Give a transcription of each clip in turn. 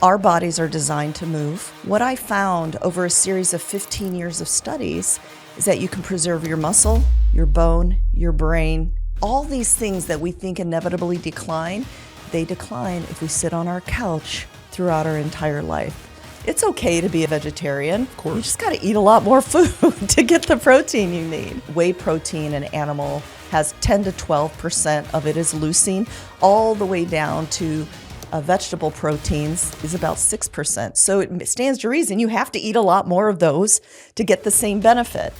Our bodies are designed to move. What I found over a series of 15 years of studies is that you can preserve your muscle, your bone, your brain. All these things that we think inevitably decline, they decline if we sit on our couch throughout our entire life. It's okay to be a vegetarian. Of course. You just got to eat a lot more food to get the protein you need. Whey protein in animal has 10 to 12% of it is leucine, all the way down to vegetable proteins is about 6%. So it stands to reason you have to eat a lot more of those to get the same benefit.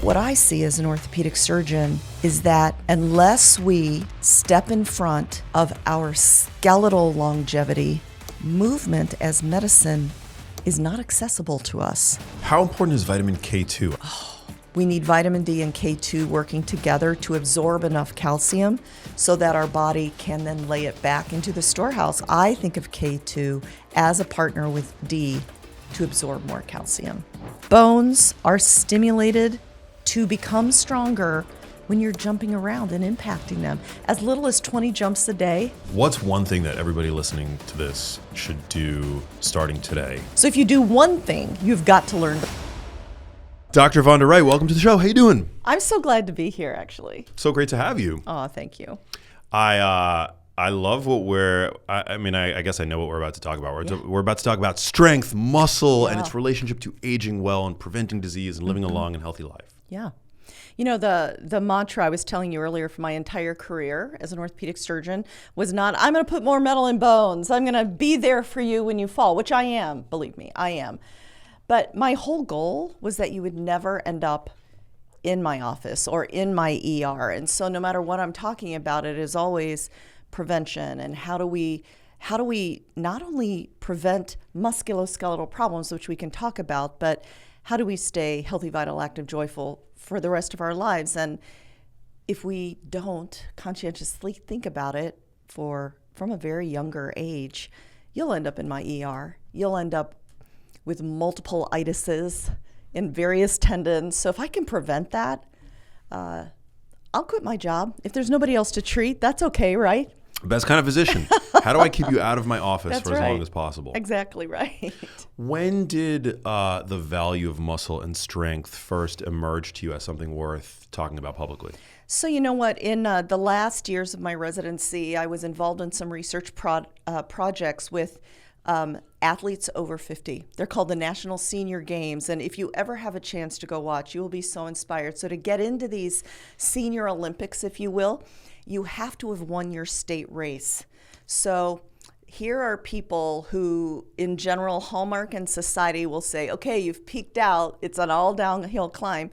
What I see as an orthopedic surgeon is that unless we step in front of our skeletal longevity, movement as medicine is not accessible to us. How important is vitamin K2? We need vitamin D and K2 working together to absorb enough calcium so that our body can then lay it back into the storehouse. I think of K2 as a partner with D to absorb more calcium. Bones are stimulated to become stronger when you're jumping around and impacting them. As little as 20 jumps a day. What's one thing that everybody listening to this should do starting today? So if you do one thing, you've got to learn. Dr. Vonda Wright, welcome to the show. How you doing? I'm so glad to be here, actually. So great to have you. Oh, thank you. I love what I guess I know what we're about to talk about. We're about to talk about strength, muscle, and its relationship to aging well and preventing disease and living a long and healthy life. Yeah. You know, the mantra I was telling you earlier for my entire career as an orthopedic surgeon was not, I'm going to put more metal in bones. I'm going to be there for you when you fall, which I am. Believe me, I am. But my whole goal was that you would never end up in my office or in my ER. And so no matter what I'm talking about, it is always prevention and how do we not only prevent musculoskeletal problems, which we can talk about, but how do we stay healthy, vital, active, joyful for the rest of our lives? And if we don't conscientiously think about it from a very younger age, you'll end up in my ER. You'll end up with multiple itises in various tendons. So if I can prevent that, I'll quit my job. If there's nobody else to treat, that's okay, right? Best kind of physician. How do I keep you out of my office That's for as right. long as possible? Exactly right. When did the value of muscle and strength first emerge to you as something worth talking about publicly? So you know what? In the last years of my residency, I was involved in some research projects with athletes over 50. They're called the National Senior Games. And if you ever have a chance to go watch, you will be so inspired. So to get into these senior Olympics, if you will, you have to have won your state race. So here are people who, in general, Hallmark and society will say, okay, you've peaked out. It's an all downhill climb.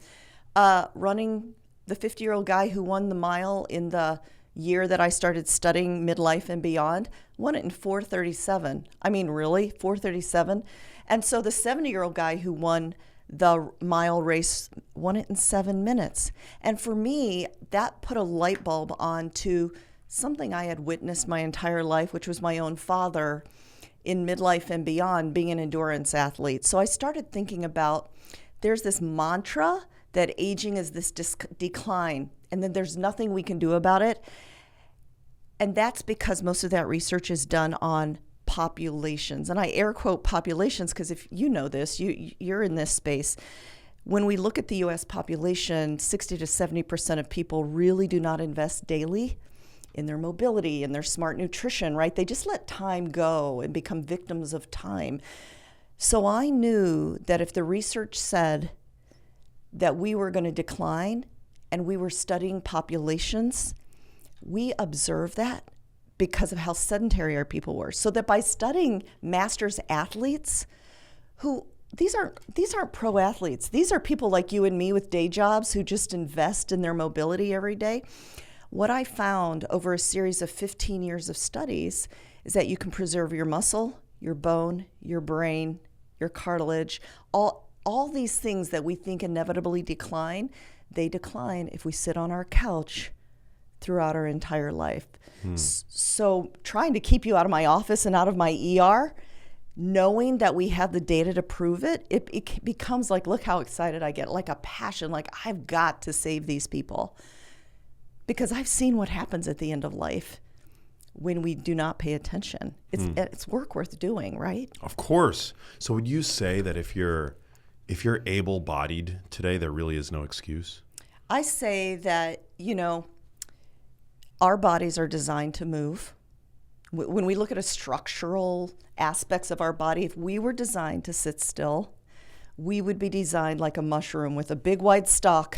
Running the 50-year-old guy who won the mile in the year that I started studying midlife and beyond, won it in 4:37. I mean, really, 4:37. And so the 70-year-old guy who won the mile race won it in 7 minutes. And for me, that put a light bulb on to something I had witnessed my entire life, which was my own father in midlife and beyond being an endurance athlete. So I started thinking about there's this mantra that aging is this decline, and then there's nothing we can do about it. And that's because most of that research is done on populations. And I air quote populations because if you know this, you're in this space. When we look at the U.S. population, 60 to 70% of people really do not invest daily in their mobility and their smart nutrition, right? They just let time go and become victims of time. So I knew that if the research said that we were going to decline and we were studying populations, we observed that because of how sedentary our people were. So that by studying masters athletes who these aren't pro athletes. These are people like you and me with day jobs who just invest in their mobility every day. What I found over a series of 15 years of studies is that you can preserve your muscle, your bone, your brain, your cartilage, all these things that we think inevitably decline, they decline if we sit on our couch throughout our entire life. So trying to keep you out of my office and out of my ER, knowing that we have the data to prove it, it becomes like, look how excited I get, like a passion, like I've got to save these people. Because I've seen what happens at the end of life when we do not pay attention. It's work worth doing, right? Of course. So would you say that if you're able-bodied today, there really is no excuse? I say that, our bodies are designed to move. When we look at a structural aspects of our body, if we were designed to sit still, we would be designed like a mushroom with a big wide stalk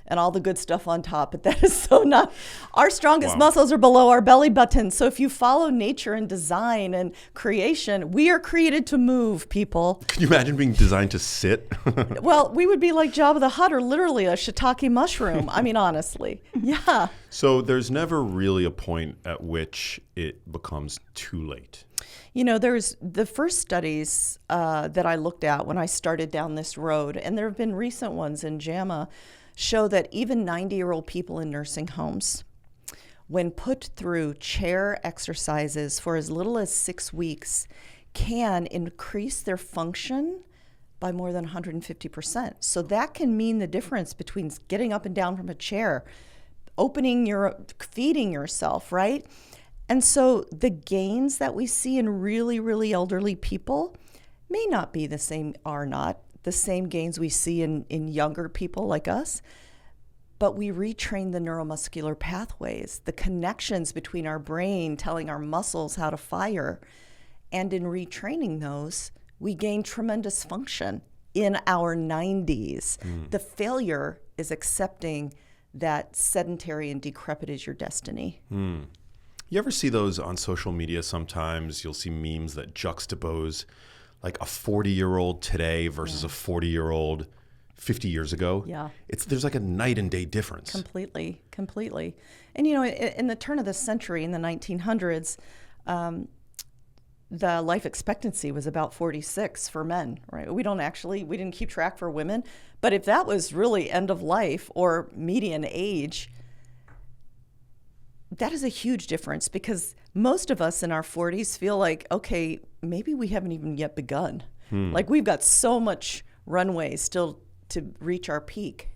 and all the good stuff on top. But that is so not. Our strongest muscles are below our belly button. So if you follow nature and design and creation, we are created to move, people. Can you imagine being designed to sit? Well, we would be like Jabba the Hutt, or literally a shiitake mushroom. I mean, honestly. Yeah. So there's never really a point at which it becomes too late. There's the first studies that I looked at when I started down this road, and there have been recent ones in JAMA, show that even 90-year-old people in nursing homes, when put through chair exercises for as little as 6 weeks, can increase their function by more than 150%. So that can mean the difference between getting up and down from a chair, feeding yourself, right? And so the gains that we see in really, really elderly people may not be the same, are not the same gains we see in younger people like us, but we retrain the neuromuscular pathways, the connections between our brain telling our muscles how to fire. And in retraining those, we gain tremendous function in our 90s. The failure is accepting that sedentary and decrepit is your destiny. You ever see those on social media sometimes? You'll see memes that juxtapose like a 40-year-old today versus a 40-year-old 50 years ago. Yeah. There's like a night and day difference. Completely. And in the turn of the century, in the 1900s, the life expectancy was about 46 for men, right? We didn't keep track for women, but if that was really end of life or median age, that is a huge difference, because most of us in our 40s feel like, okay, maybe we haven't even yet begun. Like we've got so much runway still to reach our peak,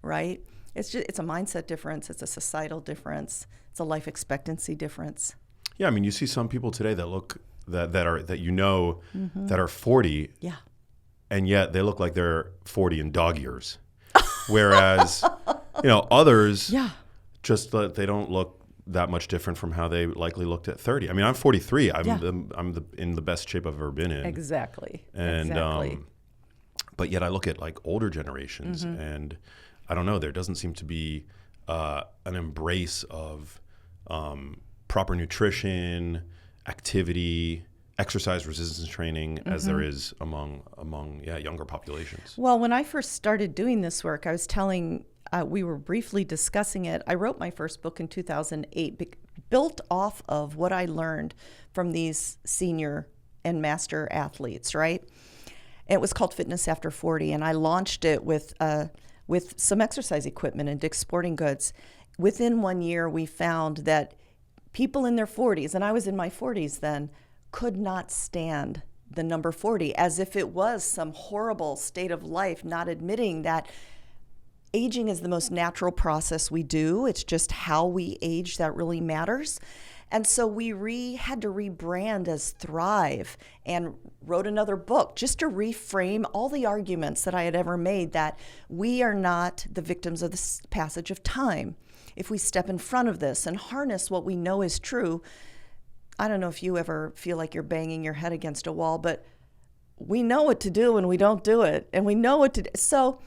right? It's a mindset difference. It's a societal difference. It's a life expectancy difference. Yeah, I mean, you see some people today that look that are 40, and yet they look like they're 40 in dog years, whereas others just they don't look that much different from how they likely looked at 30. I mean, I'm 43. I'm in the best shape I've ever been in. Exactly. And but yet I look at like older generations, and I don't know. There doesn't seem to be an embrace of proper nutrition, activity, exercise resistance training as there is among younger populations. Well, when I first started doing this work, I was telling. We were briefly discussing it. I wrote my first book in 2008, built off of what I learned from these senior and master athletes, right? It was called Fitness After 40, and I launched it with some exercise equipment and Dick's Sporting Goods. Within 1 year, we found that people in their 40s, and I was in my 40s then, could not stand the number 40, as if it was some horrible state of life, not admitting that aging is the most natural process we do. It's just how we age that really matters. And so we had to rebrand as Thrive, and wrote another book just to reframe all the arguments that I had ever made, that we are not the victims of the passage of time. If we step in front of this and harness what we know is true, I don't know if you ever feel like you're banging your head against a wall, but we know what to do when we don't do it, and we know what to do. So,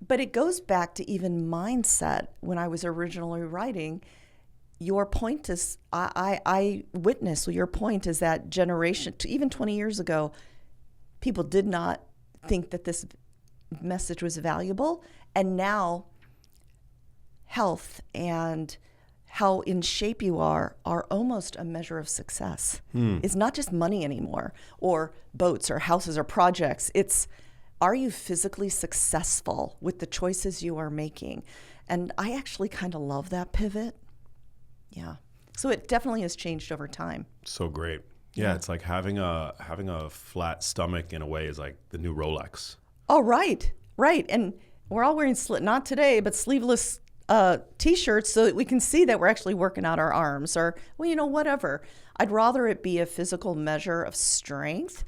but it goes back to even mindset. When I was originally writing, your point is, I witness, your point is that generation, even 20 years ago, people did not think that this message was valuable. And now health and how in shape you are almost a measure of success. It's not just money anymore, or boats or houses or projects. It's, are you physically successful with the choices you are making? And I actually kind of love that pivot. Yeah. So it definitely has changed over time. So great. Yeah, it's like having a flat stomach in a way is like the new Rolex. Oh, right. And we're all wearing not today, but sleeveless T-shirts so that we can see that we're actually working out our arms, or, well, whatever. I'd rather it be a physical measure of strength,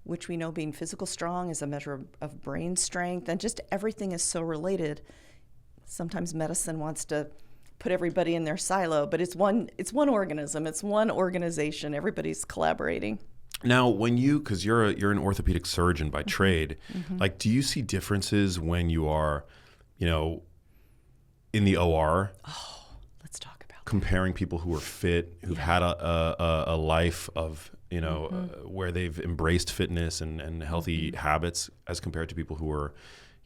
which we know being physical strong is a measure of brain strength, and just everything is so related. Sometimes medicine wants to put everybody in their silo, but it's one organism, it's one organization, everybody's collaborating. Now, because you're an orthopedic surgeon by trade, like, do you see differences when you are, in the OR? Oh, let's talk about comparing people who are fit, who've had a life of, where they've embraced fitness and healthy habits, as compared to people who are,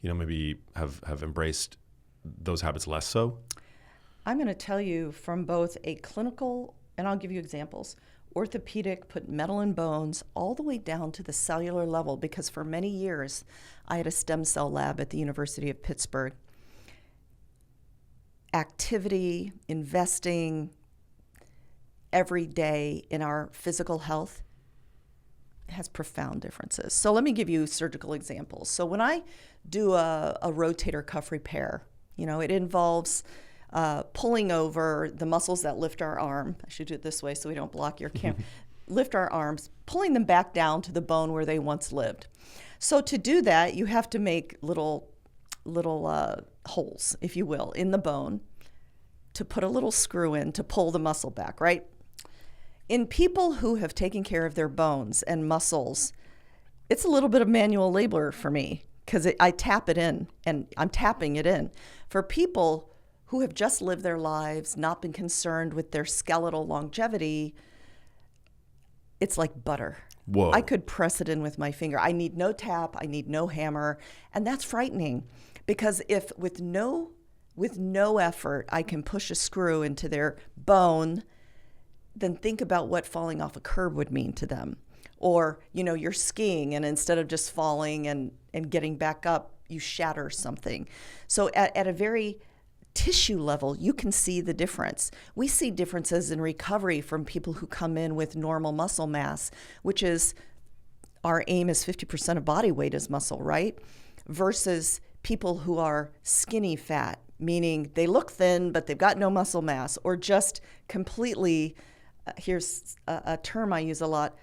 maybe have embraced those habits less so? I'm going to tell you from both a clinical, and I'll give you examples. Orthopedic put metal and bones all the way down to the cellular level, because for many years I had a stem cell lab at the University of Pittsburgh. Activity, investing every day in our physical health has profound differences. So let me give you surgical examples. So when I do a rotator cuff repair, it involves pulling over the muscles that lift our arm. I should do it this way so we don't block your camera. Lift our arms, pulling them back down to the bone where they once lived. So to do that, you have to make little holes, if you will, in the bone to put a little screw in to pull the muscle back, right? In people who have taken care of their bones and muscles, it's a little bit of manual labor for me, because I tap it in, and I'm tapping it in. For people who have just lived their lives, not been concerned with their skeletal longevity, it's like butter. Whoa. I could press it in with my finger. I need no tap, I need no hammer, and that's frightening, because if with no effort I can push a screw into their bone, then think about what falling off a curb would mean to them. Or, you're skiing, and instead of just falling and getting back up, you shatter something. So at a very tissue level, you can see the difference. We see differences in recovery from people who come in with normal muscle mass, which is, our aim is 50% of body weight is muscle, right? Versus people who are skinny fat, meaning they look thin, but they've got no muscle mass, or just completely, here's a term I use a lot,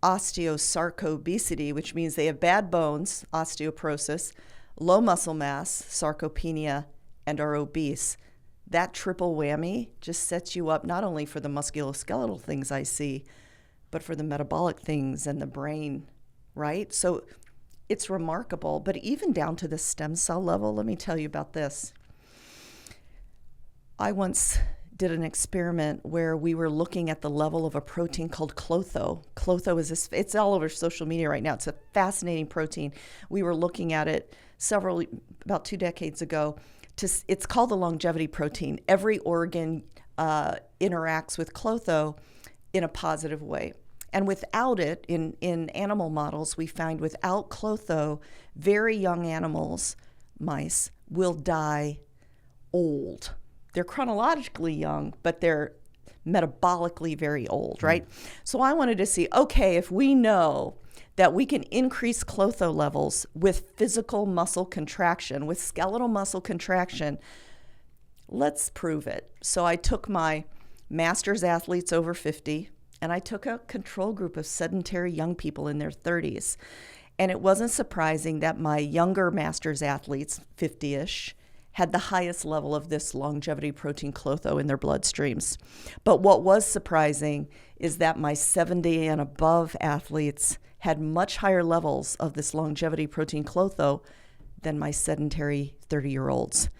osteosarcobesity, which means they have bad bones, osteoporosis, low muscle mass, sarcopenia, and are obese. That triple whammy just sets you up not only for the musculoskeletal things I see, but for the metabolic things and the brain, right? So it's remarkable. But even down to the stem cell level, let me tell you about this. I once did an experiment where we were looking at the level of a protein called klotho. Klotho is this, it's all over social media right now. It's a fascinating protein. We were looking at it about 2 decades ago. It's called the longevity protein. Every organ interacts with klotho in a positive way. And without it, in animal models, we find without klotho, very young animals, mice, will die old. They're chronologically young, but they're metabolically very old, right? So I wanted to see, okay, if we know that we can increase klotho levels with physical muscle contraction, with skeletal muscle contraction, let's prove it. So I took my master's athletes over 50, and I took a control group of sedentary young people in their 30s. And it wasn't surprising that my younger master's athletes, 50-ish, had the highest level of this longevity protein klotho in their bloodstreams. But what was surprising is that my 70 and above athletes had much higher levels of this longevity protein klotho than my sedentary 30-year-olds.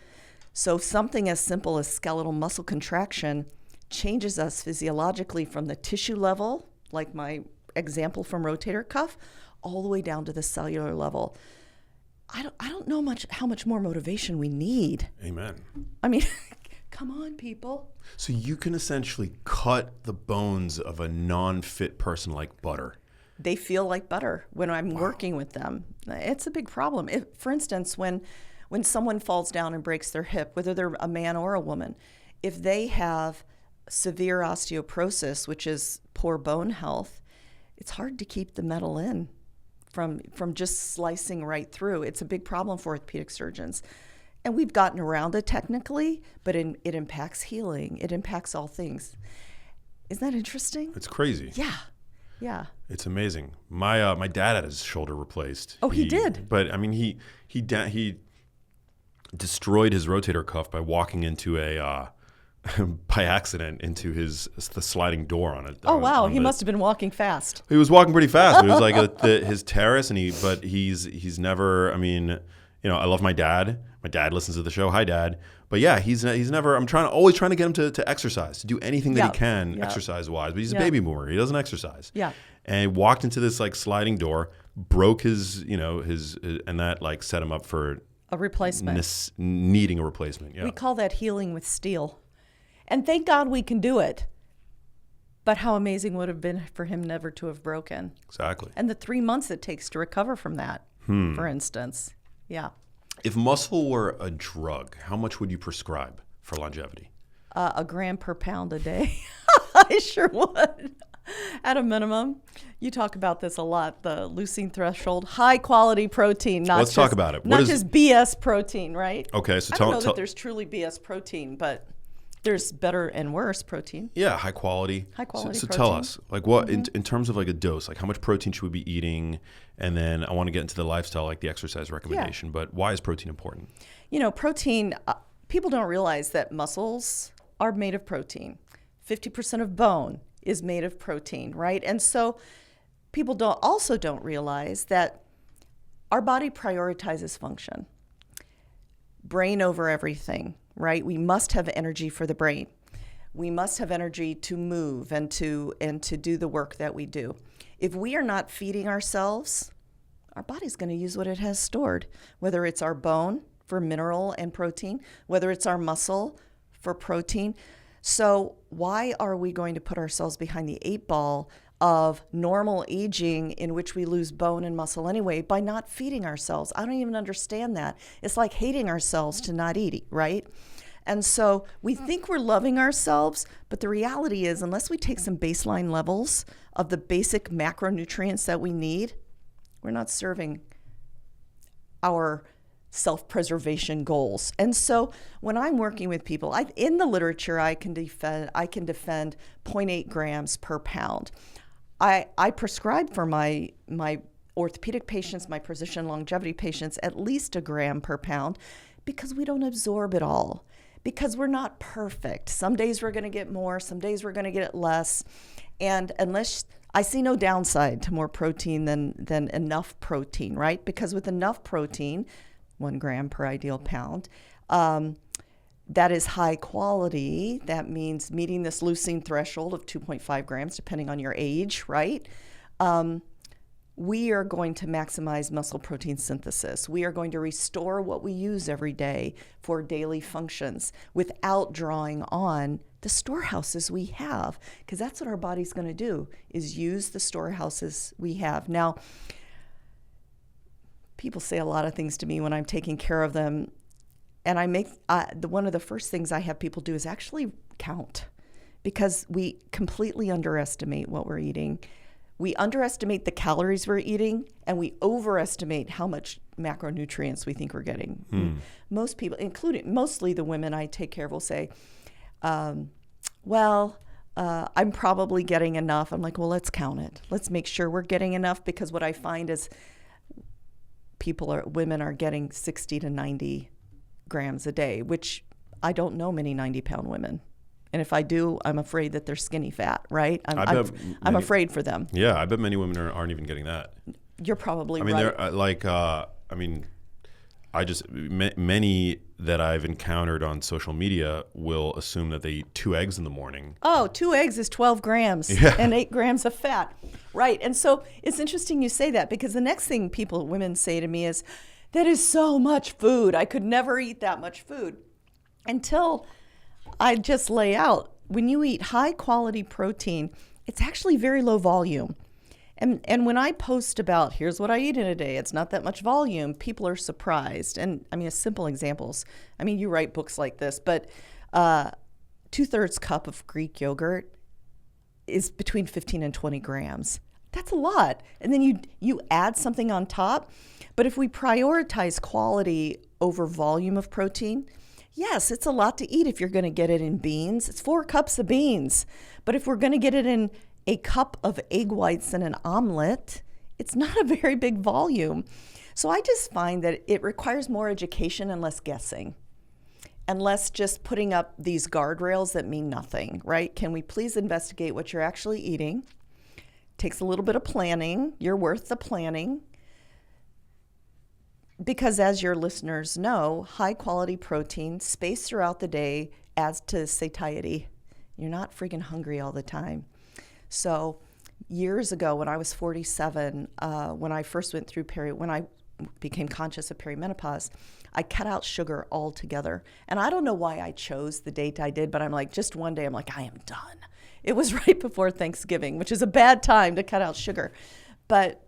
So something as simple as skeletal muscle contraction changes us physiologically from the tissue level, like my example from rotator cuff, all the way down to the cellular level. I don't know how much more motivation we need. Amen. I mean, come on, people. So you can essentially cut the bones of a non-fit person like butter. They feel like butter when I'm working with them. It's a big problem. For instance, when someone falls down and breaks their hip, whether they're a man or a woman, if they have severe osteoporosis, which is poor bone health, it's hard to keep the metal in from just slicing right through. It's a big problem for orthopedic surgeons. And we've gotten around it technically, but it impacts healing. It impacts all things. Isn't that interesting? It's crazy. Yeah. Yeah. It's amazing. My dad had his shoulder replaced. Oh, he did? But I mean, he destroyed his rotator cuff by walking into by accident into the sliding door on it. Oh, wow. He must have been walking fast. He was walking pretty fast. But it was like his terrace, and he's never. I mean, I love my dad. My dad listens to the show. Hi, Dad. But yeah, he's never. I'm always trying to get him to exercise, to do anything that he can exercise wise. But he's a baby boomer. He doesn't exercise. Yeah. And he walked into this like sliding door, broke his and that like set him up for a replacement. Needing a replacement. Yeah. We call that healing with steel. And thank God we can do it. But how amazing would it have been for him never to have broken? Exactly. And the 3 months it takes to recover from that, for instance. Yeah. If muscle were a drug, how much would you prescribe for longevity? A gram per pound a day. I sure would. At a minimum. You talk about this a lot, the leucine threshold, high quality protein, Let's talk about it. Not just BS protein, right? Okay, so I don't know that there's truly BS protein, but there's better and worse protein. Yeah, high quality. High quality so protein. tell us, like what in terms of like a dose, like how much protein should we be eating? And then I want to get into the lifestyle, like the exercise recommendation, but why is protein important? Protein, people don't realize that muscles are made of protein. 50% of bone is made of protein, right? And so people don't realize that our body prioritizes function. Brain over everything, right? We must have energy for the brain. We must have energy to move and to do the work that we do. If we are not feeding ourselves, our body's going to use what it has stored, whether it's our bone for mineral and protein, whether it's our muscle for protein. So why are we going to put ourselves behind the 8 ball of normal aging in which we lose bone and muscle anyway by not feeding ourselves? I don't even understand that. It's like hating ourselves to not eat, right? And so we think we're loving ourselves, but the reality is unless we take some baseline levels of the basic macronutrients that we need, we're not serving our self-preservation goals. And so when I'm working with people, in the literature, I can defend 0.8 grams per pound. I prescribe for my orthopedic patients, my precision longevity patients, at least a gram per pound because we don't absorb it all. Because we're not perfect. Some days we're going to get more, some days we're going to get less. And unless I see no downside to more protein than enough protein, right? Because with enough protein, 1 gram per ideal pound, that is high quality. That means meeting this leucine threshold of 2.5 grams, depending on your age, right? We are going to maximize muscle protein synthesis. We are going to restore what we use every day for daily functions without drawing on the storehouses we have, because that's what our body's going to do, is use the storehouses we have. Now, people say a lot of things to me when I'm taking care of them, and one of the first things I have people do is actually count, because we completely underestimate what we're eating. We underestimate the calories we're eating, and we overestimate how much macronutrients we think we're getting. Most people, including mostly the women I take care of, will say, I'm probably getting enough. I'm like, well, let's count it. Let's make sure we're getting enough, because what I find is women are getting 60 to 90 grams a day, which I don't know many 90-pound women. And if I do, I'm afraid that they're skinny fat, right? I'm afraid for them. Yeah, I bet many women aren't even getting that. You're probably right. Many that I've encountered on social media will assume that they eat 2 eggs in the morning. Oh, 2 eggs is 12 grams and 8 grams of fat. Right. And so it's interesting you say that, because the next thing women say to me is, that is so much food. I could never eat that much food. Until I just lay out, when you eat high quality protein, it's actually very low volume. And when I post about, here's what I eat in a day, it's not that much volume, people are surprised. And I mean, simple examples. I mean, you write books like this, but 2/3 cup of Greek yogurt is between 15 and 20 grams. That's a lot. And then you add something on top. But if we prioritize quality over volume of protein, yes, it's a lot to eat if you're going to get it in beans. It's 4 cups of beans. But if we're going to get it in a cup of egg whites and an omelet, it's not a very big volume. So I just find that it requires more education and less guessing, and less just putting up these guardrails that mean nothing, right? Can we please investigate what you're actually eating? Takes a little bit of planning. You're worth the planning. Because as your listeners know, high quality protein spaced throughout the day adds to satiety. You're not freaking hungry all the time. So years ago when I was 47, when I first went through when I became conscious of perimenopause, I cut out sugar altogether. And I don't know why I chose the date I did, but I'm like, just one day I'm like, I am done. It was right before Thanksgiving, which is a bad time to cut out sugar. But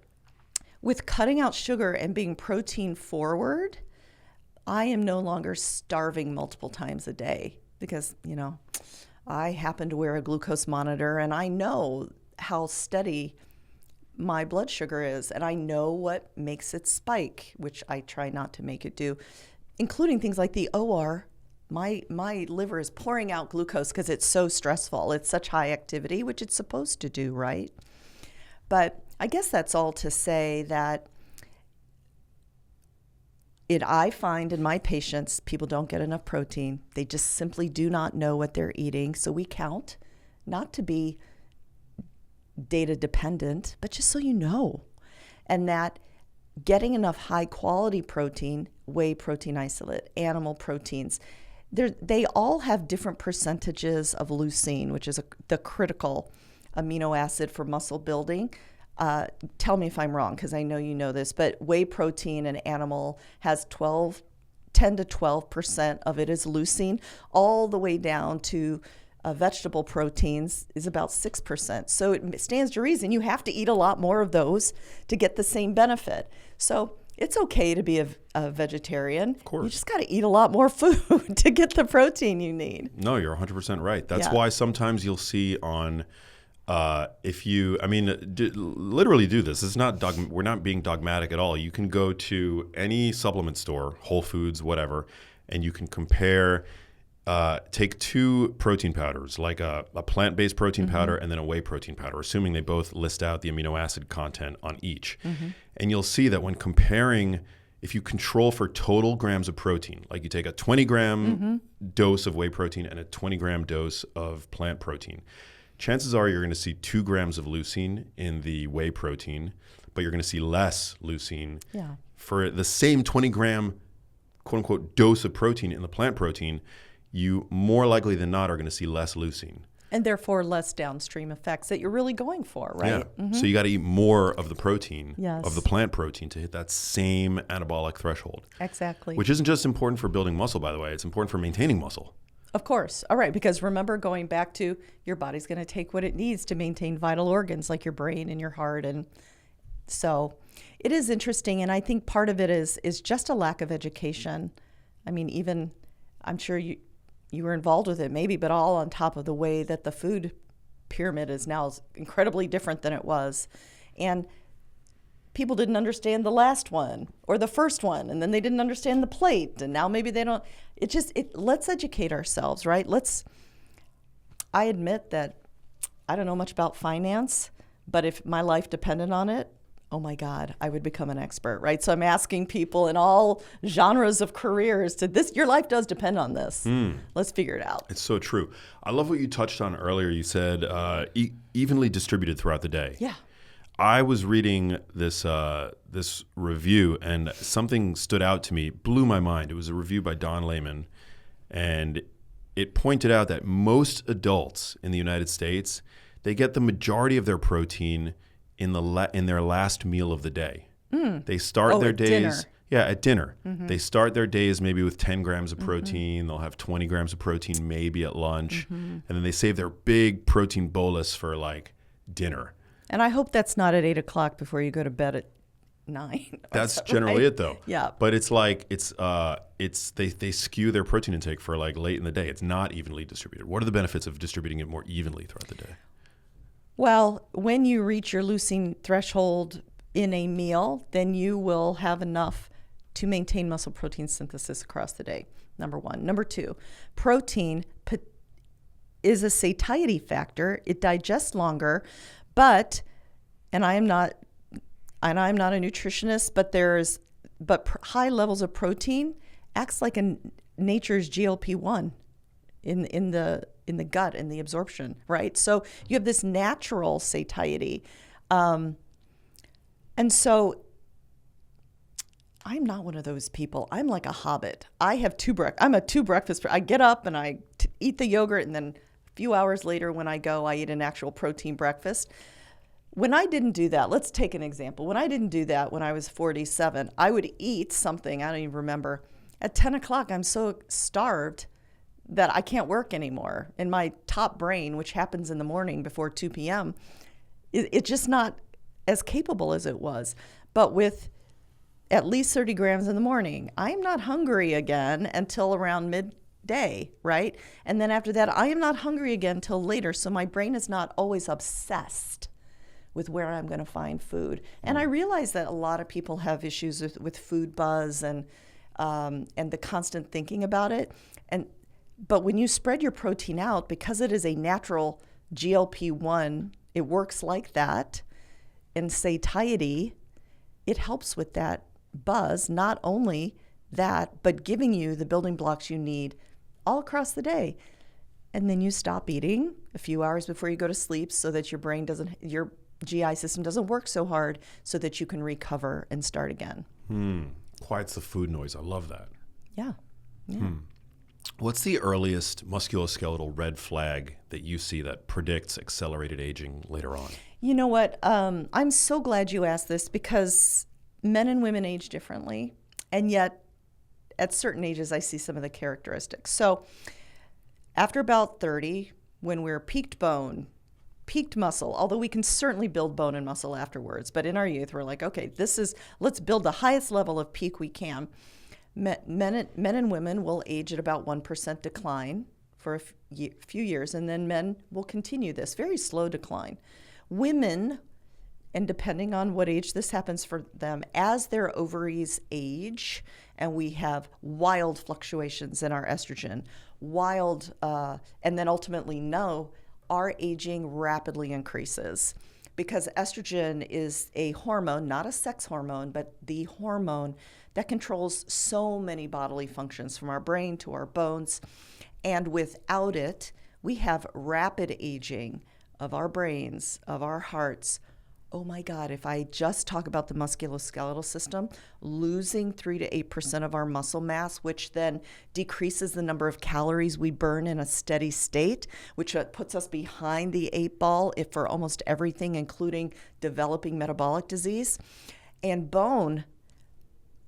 with cutting out sugar and being protein forward, I am no longer starving multiple times a day because, I happen to wear a glucose monitor and I know how steady my blood sugar is, and I know what makes it spike, which I try not to make it do, including things like the OR. My liver is pouring out glucose because it's so stressful. It's such high activity, which it's supposed to do, right? But I guess that's all to say that I find in my patients, people don't get enough protein. They just simply do not know what they're eating. So we count, not to be data dependent, but just so you know. And that getting enough high quality protein, whey protein isolate, animal proteins, they all have different percentages of leucine, which is the critical amino acid for muscle building. Tell me if I'm wrong, because I know you know this, but whey protein and animal has 10 to 12% of it is leucine, all the way down to vegetable proteins is about 6%. So it stands to reason you have to eat a lot more of those to get the same benefit. So it's okay to be a vegetarian. Of course. You just got to eat a lot more food to get the protein you need. No, you're 100% right. That's why sometimes you'll see on literally do this. It's not we're not being dogmatic at all. You can go to any supplement store, Whole Foods, whatever, and you can compare, take 2 protein powders, like a plant-based protein powder and then a whey protein powder, assuming they both list out the amino acid content on each. And you'll see that when comparing, if you control for total grams of protein, like you take a 20-gram dose of whey protein and a 20-gram dose of plant protein, chances are you're going to see 2 grams of leucine in the whey protein, but you're going to see less leucine for the same 20-gram, quote-unquote, dose of protein in the plant protein. You more likely than not are going to see less leucine. And therefore less downstream effects that you're really going for, right? Yeah. So you got to eat more of the protein, of the plant protein, to hit that same anabolic threshold. Exactly. Which isn't just important for building muscle, by the way. It's important for maintaining muscle. Of course. All right. Because remember, going back to your body's going to take what it needs to maintain vital organs like your brain and your heart. And so it is interesting. And I think part of it is just a lack of education. I mean, even I'm sure you were involved with it maybe, but all on top of the way that the food pyramid is now incredibly different than it was. And people didn't understand the last one or the first one, and then they didn't understand the plate, and now maybe they don't. Let's educate ourselves, right? I admit that I don't know much about finance, but if my life depended on it, oh my God, I would become an expert, right? So I'm asking people in all genres of careers your life does depend on this. Let's figure it out. It's so true. I love what you touched on earlier. You said evenly distributed throughout the day. Yeah. I was reading this review, and something stood out to me, blew my mind. It was a review by Don Layman, and it pointed out that most adults in the United States, they get the majority of their protein in their last meal of the day. They start their days dinner. at dinner. They start their days maybe with 10 grams of protein. They'll have 20 grams of protein maybe at lunch, and then they save their big protein bolus for like dinner. And I hope that's not at 8 o'clock before you go to bed at 9. That's generally it, though. Yeah. But it's like they skew their protein intake for like late in the day. It's not evenly distributed. What are the benefits of distributing it more evenly throughout the day? Well, when you reach your leucine threshold in a meal, then you will have enough to maintain muscle protein synthesis across the day, number one. Number two, protein is a satiety factor. It digests longer, but, and I'm not a nutritionist, but high levels of protein acts like nature's GLP-1 in the gut and the absorption, right? So you have this natural satiety. And so I'm not one of those people. I'm like a hobbit. I'm a two breakfast. I get up and I eat the yogurt, and then a few hours later when I go, I eat an actual protein breakfast. When I didn't do that, let's take an example. When I didn't do that when I was 47, I would eat something, I don't even remember. At 10 o'clock, I'm so starved that I can't work anymore. And my top brain, which happens in the morning before 2 p.m., it's just not as capable as it was. But with at least 30 grams in the morning, I'm not hungry again until around midday, right? And then after that, I am not hungry again until later. So my brain is not always obsessed with where I'm going to find food. And I realize that a lot of people have issues with food buzz and the constant thinking about it. But when you spread your protein out, because it is a natural GLP-1, it works like that. And satiety, it helps with that buzz, not only that, but giving you the building blocks you need all across the day. And then you stop eating a few hours before you go to sleep so that your GI system doesn't work so hard, so that you can recover and start again. Quiets the food noise. I love that. Yeah. What's the earliest musculoskeletal red flag that you see that predicts accelerated aging later on? You know what? I'm so glad you asked this, because men and women age differently, and yet at certain ages I see some of the characteristics. So after about 30, when we're peaked bone, peaked muscle, although we can certainly build bone and muscle afterwards, but in our youth we're like, okay, let's build the highest level of peak we can. Men and women will age at about 1% decline for a few years, and then men will continue this very slow decline. Women, and depending on what age this happens for them, as their ovaries age, and we have wild fluctuations in our estrogen, and then ultimately our aging rapidly increases, because estrogen is a hormone, not a sex hormone, but the hormone that controls so many bodily functions, from our brain to our bones. And without it, we have rapid aging of our brains, of our hearts. Oh my God, if I just talk about the musculoskeletal system, losing 3 to 8% of our muscle mass, which then decreases the number of calories we burn in a steady state, which puts us behind the 8 ball for almost everything, including developing metabolic disease. And bone,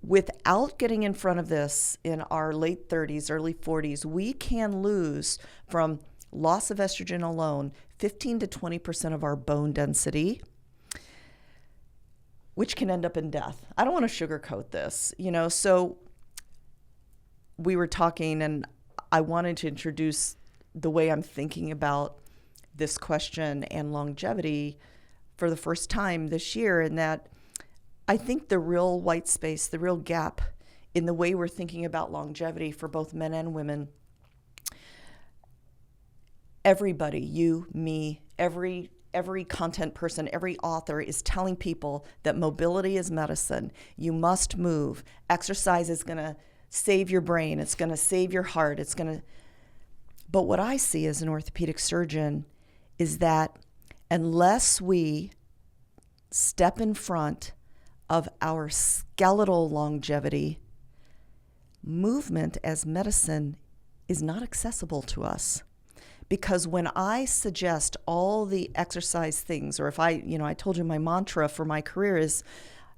without getting in front of this in our late 30s, early 40s, we can lose, from loss of estrogen alone, 15 to 20% of our bone density, which can end up in death. I don't want to sugarcoat this, so we were talking, and I wanted to introduce the way I'm thinking about this question and longevity for the first time this year, in that I think the real white space, the real gap in the way we're thinking about longevity for both men and women, everybody, you, me, every content person, every author is telling people that mobility is medicine. You must move. Exercise is going to save your brain. It's going to save your heart. But what I see as an orthopedic surgeon is that unless we step in front of our skeletal longevity, movement as medicine is not accessible to us. Because when I suggest all the exercise things, or if I told you my mantra for my career is,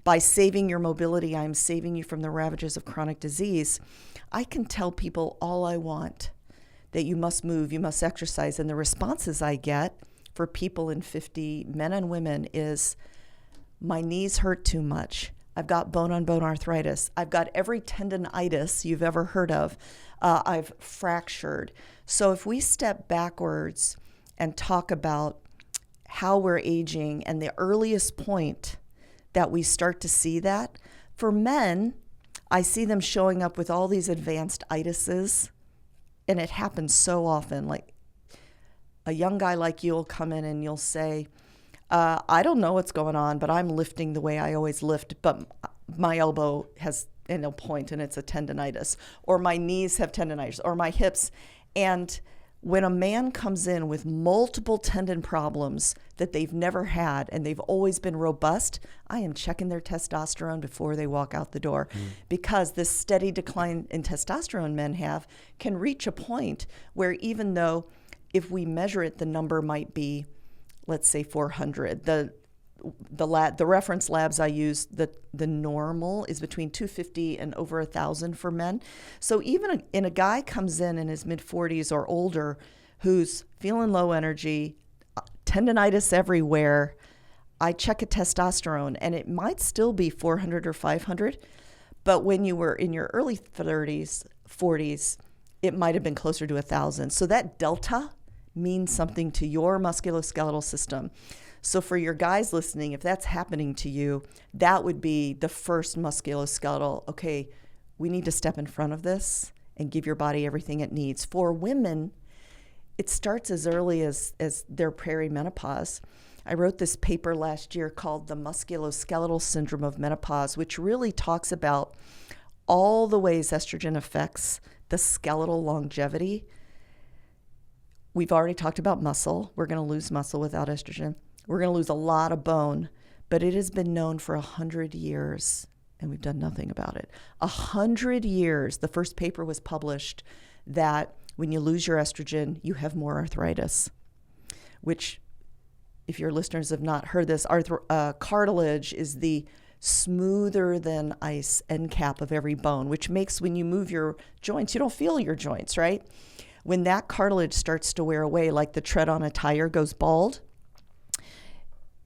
by saving your mobility, I'm saving you from the ravages of chronic disease, I can tell people all I want, that you must move, you must exercise. And the responses I get for people in 50, men and women, is, my knees hurt too much. I've got bone-on-bone arthritis. I've got every tendonitis you've ever heard of. I've fractured. So if we step backwards and talk about how we're aging and the earliest point that we start to see that. For men, I see them showing up with all these advanced itises, and it happens so often. Like a young guy like you will come in and you'll say, I don't know what's going on, but I'm lifting the way I always lift, but my elbow has, and they'll point and it's a tendonitis, or my knees have tendonitis, or my hips. And when a man comes in with multiple tendon problems that they've never had and they've always been robust, I am checking their testosterone before they walk out the door, because this steady decline in testosterone men have can reach a point where, even though if we measure it, the number might be, let's say 400. The reference labs I use, the normal is between 250 and over 1,000 for men. So even in a guy comes in his mid-40s or older who's feeling low energy, tendonitis everywhere, I check a testosterone and it might still be 400 or 500, but when you were in your early 30s, 40s, it might have been closer to 1,000. So that delta means something to your musculoskeletal system. So for your guys listening, if that's happening to you, that would be the first musculoskeletal, okay, we need to step in front of this and give your body everything it needs. For women, it starts as early as their perimenopause. I wrote this paper last year called The Musculoskeletal Syndrome of Menopause, which really talks about all the ways estrogen affects the skeletal longevity. We've already talked about muscle. We're going to lose muscle without estrogen. We're going to lose a lot of bone, but it has been known for 100 years, and we've done nothing about it. 100 years, the first paper was published, that when you lose your estrogen, you have more arthritis, which, if your listeners have not heard this, cartilage is the smoother than ice end cap of every bone, which makes when you move your joints, you don't feel your joints, right? When that cartilage starts to wear away, like the tread on a tire goes bald,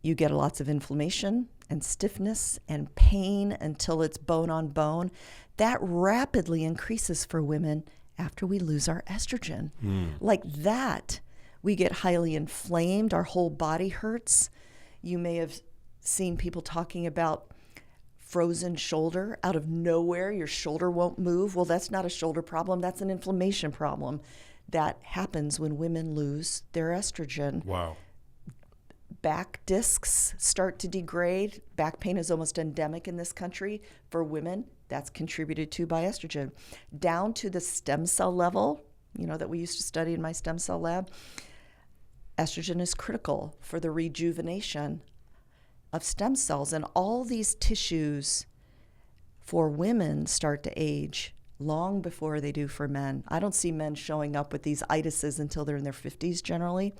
you get lots of inflammation and stiffness and pain until it's bone on bone. That rapidly increases for women after we lose our estrogen. Like that, we get highly inflamed, our whole body hurts. You may have seen people talking about frozen shoulder. Out of nowhere, your shoulder won't move. Well, that's not a shoulder problem, that's an inflammation problem. That happens when women lose their estrogen. Wow. Back discs start to degrade. Back pain is almost endemic in this country for women. That's contributed to by estrogen. Down to the stem cell level, that we used to study in my stem cell lab, estrogen is critical for the rejuvenation of stem cells. And all these tissues for women start to age long before they do for men. I don't see men showing up with these itises until they're in their 50s generally.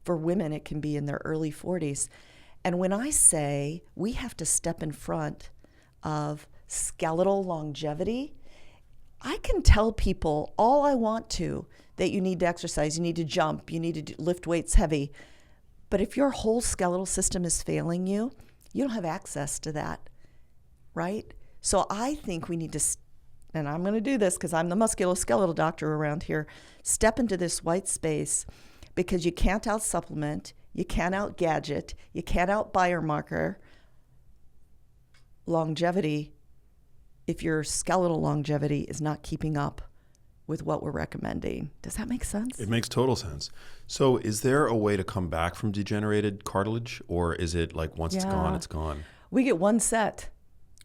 For women, it can be in their early 40s. And when I say we have to step in front of skeletal longevity, I can tell people all I want to that you need to exercise, you need to jump, you need to lift weights heavy. But if your whole skeletal system is failing you, you don't have access to that, right? So I think we need to, and I'm going to do this because I'm the musculoskeletal doctor around here, step into this white space, because you can't out-supplement, you can't out-gadget, you can't out-biomarker longevity if your skeletal longevity is not keeping up with what we're recommending. Does that make sense? It makes total sense. So is there a way to come back from degenerated cartilage, or is it like once it's gone, it's gone? We get one set.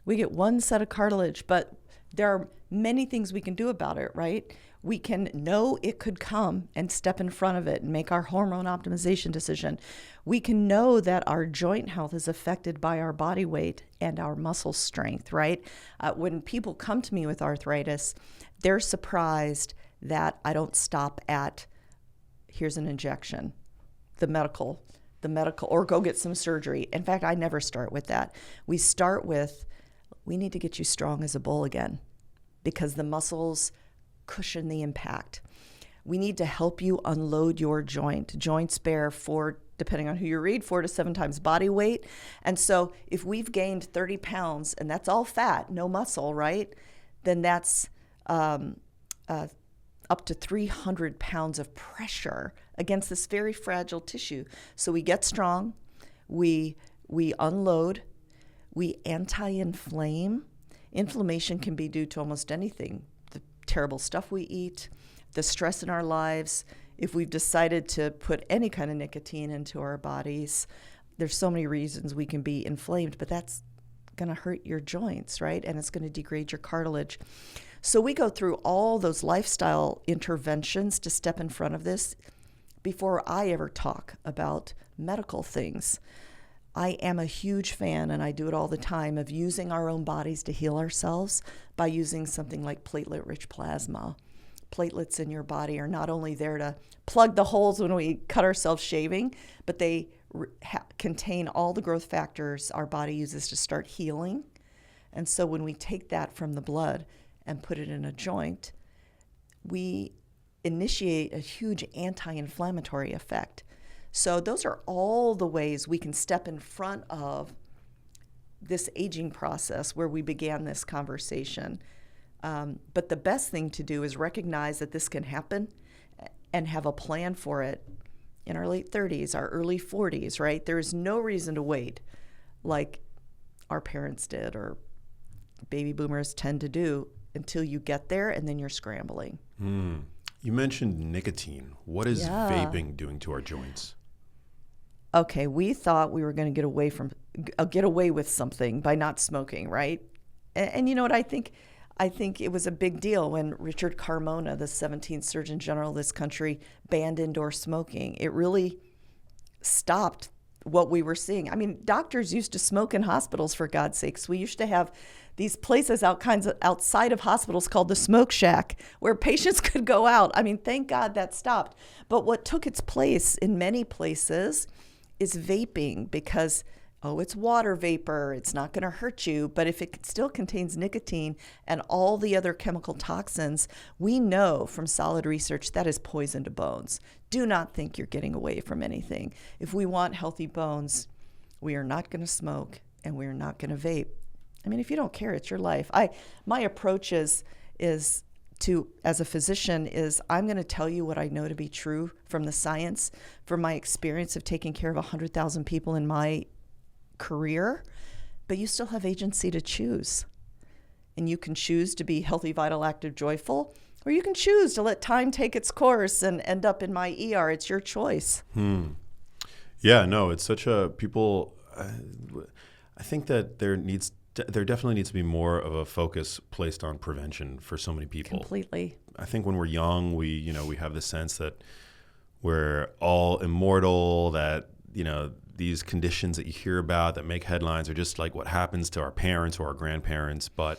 We get one set of cartilage, but there are many things we can do about it, right? We can know it could come and step in front of it and make our hormone optimization decision. We can know that our joint health is affected by our body weight and our muscle strength, right? When people come to me with arthritis, they're surprised that I don't stop at, here's an injection, the medical, or go get some surgery. In fact, I never start with that. We start with, we need to get you strong as a bull again, because the muscles cushion the impact. We need to help you unload your joint. Joints bear depending on who you read, 4 to 7 times body weight. And so if we've gained 30 pounds, and that's all fat, no muscle, right? Then that's up to 300 pounds of pressure against this very fragile tissue. So we get strong, we unload, we anti-inflame. Inflammation can be due to almost anything. The terrible stuff we eat, the stress in our lives. If we've decided to put any kind of nicotine into our bodies, there's so many reasons we can be inflamed, but that's going to hurt your joints, right? And it's going to degrade your cartilage. So we go through all those lifestyle interventions to step in front of this before I ever talk about medical things. I am a huge fan, and I do it all the time, of using our own bodies to heal ourselves by using something like platelet-rich plasma. Platelets in your body are not only there to plug the holes when we cut ourselves shaving, but they contain all the growth factors our body uses to start healing. And so when we take that from the blood and put it in a joint, we initiate a huge anti-inflammatory effect. So those are all the ways we can step in front of this aging process where we began this conversation. But the best thing to do is recognize that this can happen and have a plan for it in our late 30s, our early 40s, right? There is no reason to wait like our parents did or baby boomers tend to do until you get there, and then you're scrambling. You mentioned nicotine. What is vaping doing to our joints? Okay, we thought we were going to get away with something by not smoking, right? And you know what I think? I think it was a big deal when Richard Carmona, the 17th Surgeon General of this country, banned indoor smoking. It really stopped what we were seeing. I mean, doctors used to smoke in hospitals, for God's sakes. We used to have these places outside of hospitals called the smoke shack where patients could go out. I mean, thank God that stopped. But what took its place in many places is vaping, because it's water vapor, it's not going to hurt you, but if it still contains nicotine and all the other chemical toxins, we know from solid research that is poison to bones. Do not think you're getting away from anything. If we want healthy bones, we are not going to smoke and we are not going to vape. I mean, if you don't care, it's your life. My approach is to, as a physician, is I'm going to tell you what I know to be true from the science, from my experience of taking care of 100,000 people in my career, but you still have agency to choose. And you can choose to be healthy, vital, active, joyful, or you can choose to let time take its course and end up in my ER. It's your choice. Yeah, no, it's such a I think that there definitely needs to be more of a focus placed on prevention for so many people. Completely. I think when we're young, we have the sense that we're all immortal, that, these conditions that you hear about that make headlines are just like what happens to our parents or our grandparents, but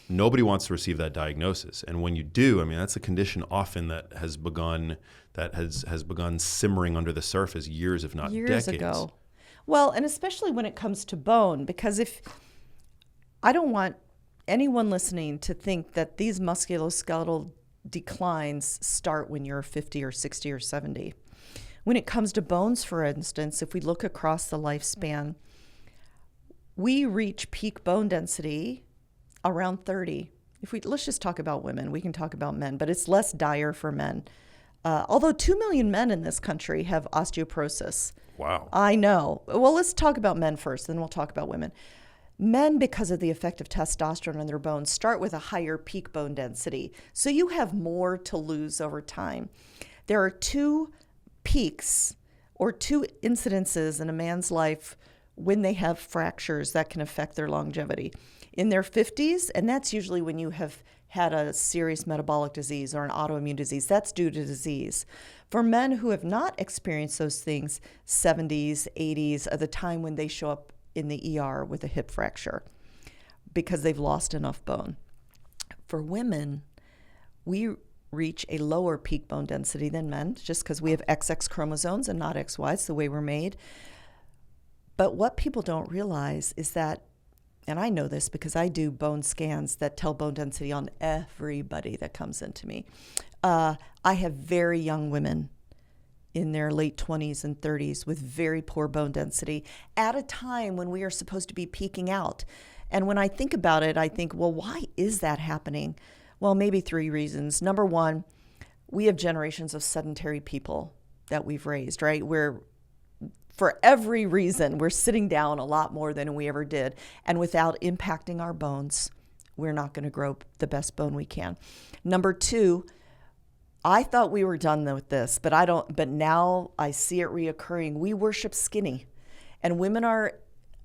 nobody wants to receive that diagnosis. And when you do, I mean, that's a condition often that has begun simmering under the surface years, if not decades ago. Well, and especially when it comes to bone, because I don't want anyone listening to think that these musculoskeletal declines start when you're 50 or 60 or 70. When it comes to bones, for instance, if we look across the lifespan, we reach peak bone density around 30. Let's just talk about women. We can talk about men, but it's less dire for men. Although 2 million men in this country have osteoporosis. Wow. I know. Well, let's talk about men first, then we'll talk about women. Men, because of the effect of testosterone on their bones, start with a higher peak bone density. So you have more to lose over time. There are two peaks or two incidences in a man's life when they have fractures that can affect their longevity. In their 50s, and that's usually when you have had a serious metabolic disease or an autoimmune disease. That's due to disease. For men who have not experienced those things, 70s, 80s are the time when they show up in the ER with a hip fracture because they've lost enough bone. For women, we reach a lower peak bone density than men just because we have XX chromosomes and not XY. It's the way we're made. But what people don't realize is that, and I know this because I do bone scans that tell bone density on everybody that comes into me. I have very young women in their late 20s and 30s with very poor bone density at a time when we are supposed to be peaking out. And when I think about it, I think, well, why is that happening? Well, maybe three reasons. Number one, we have generations of sedentary people. that we've raised, right? For every reason, we're sitting down a lot more than we ever did. And without impacting our bones, we're not going to grow the best bone we can. Number 2, I thought we were done with this, but now I see it reoccurring. We worship skinny, and women are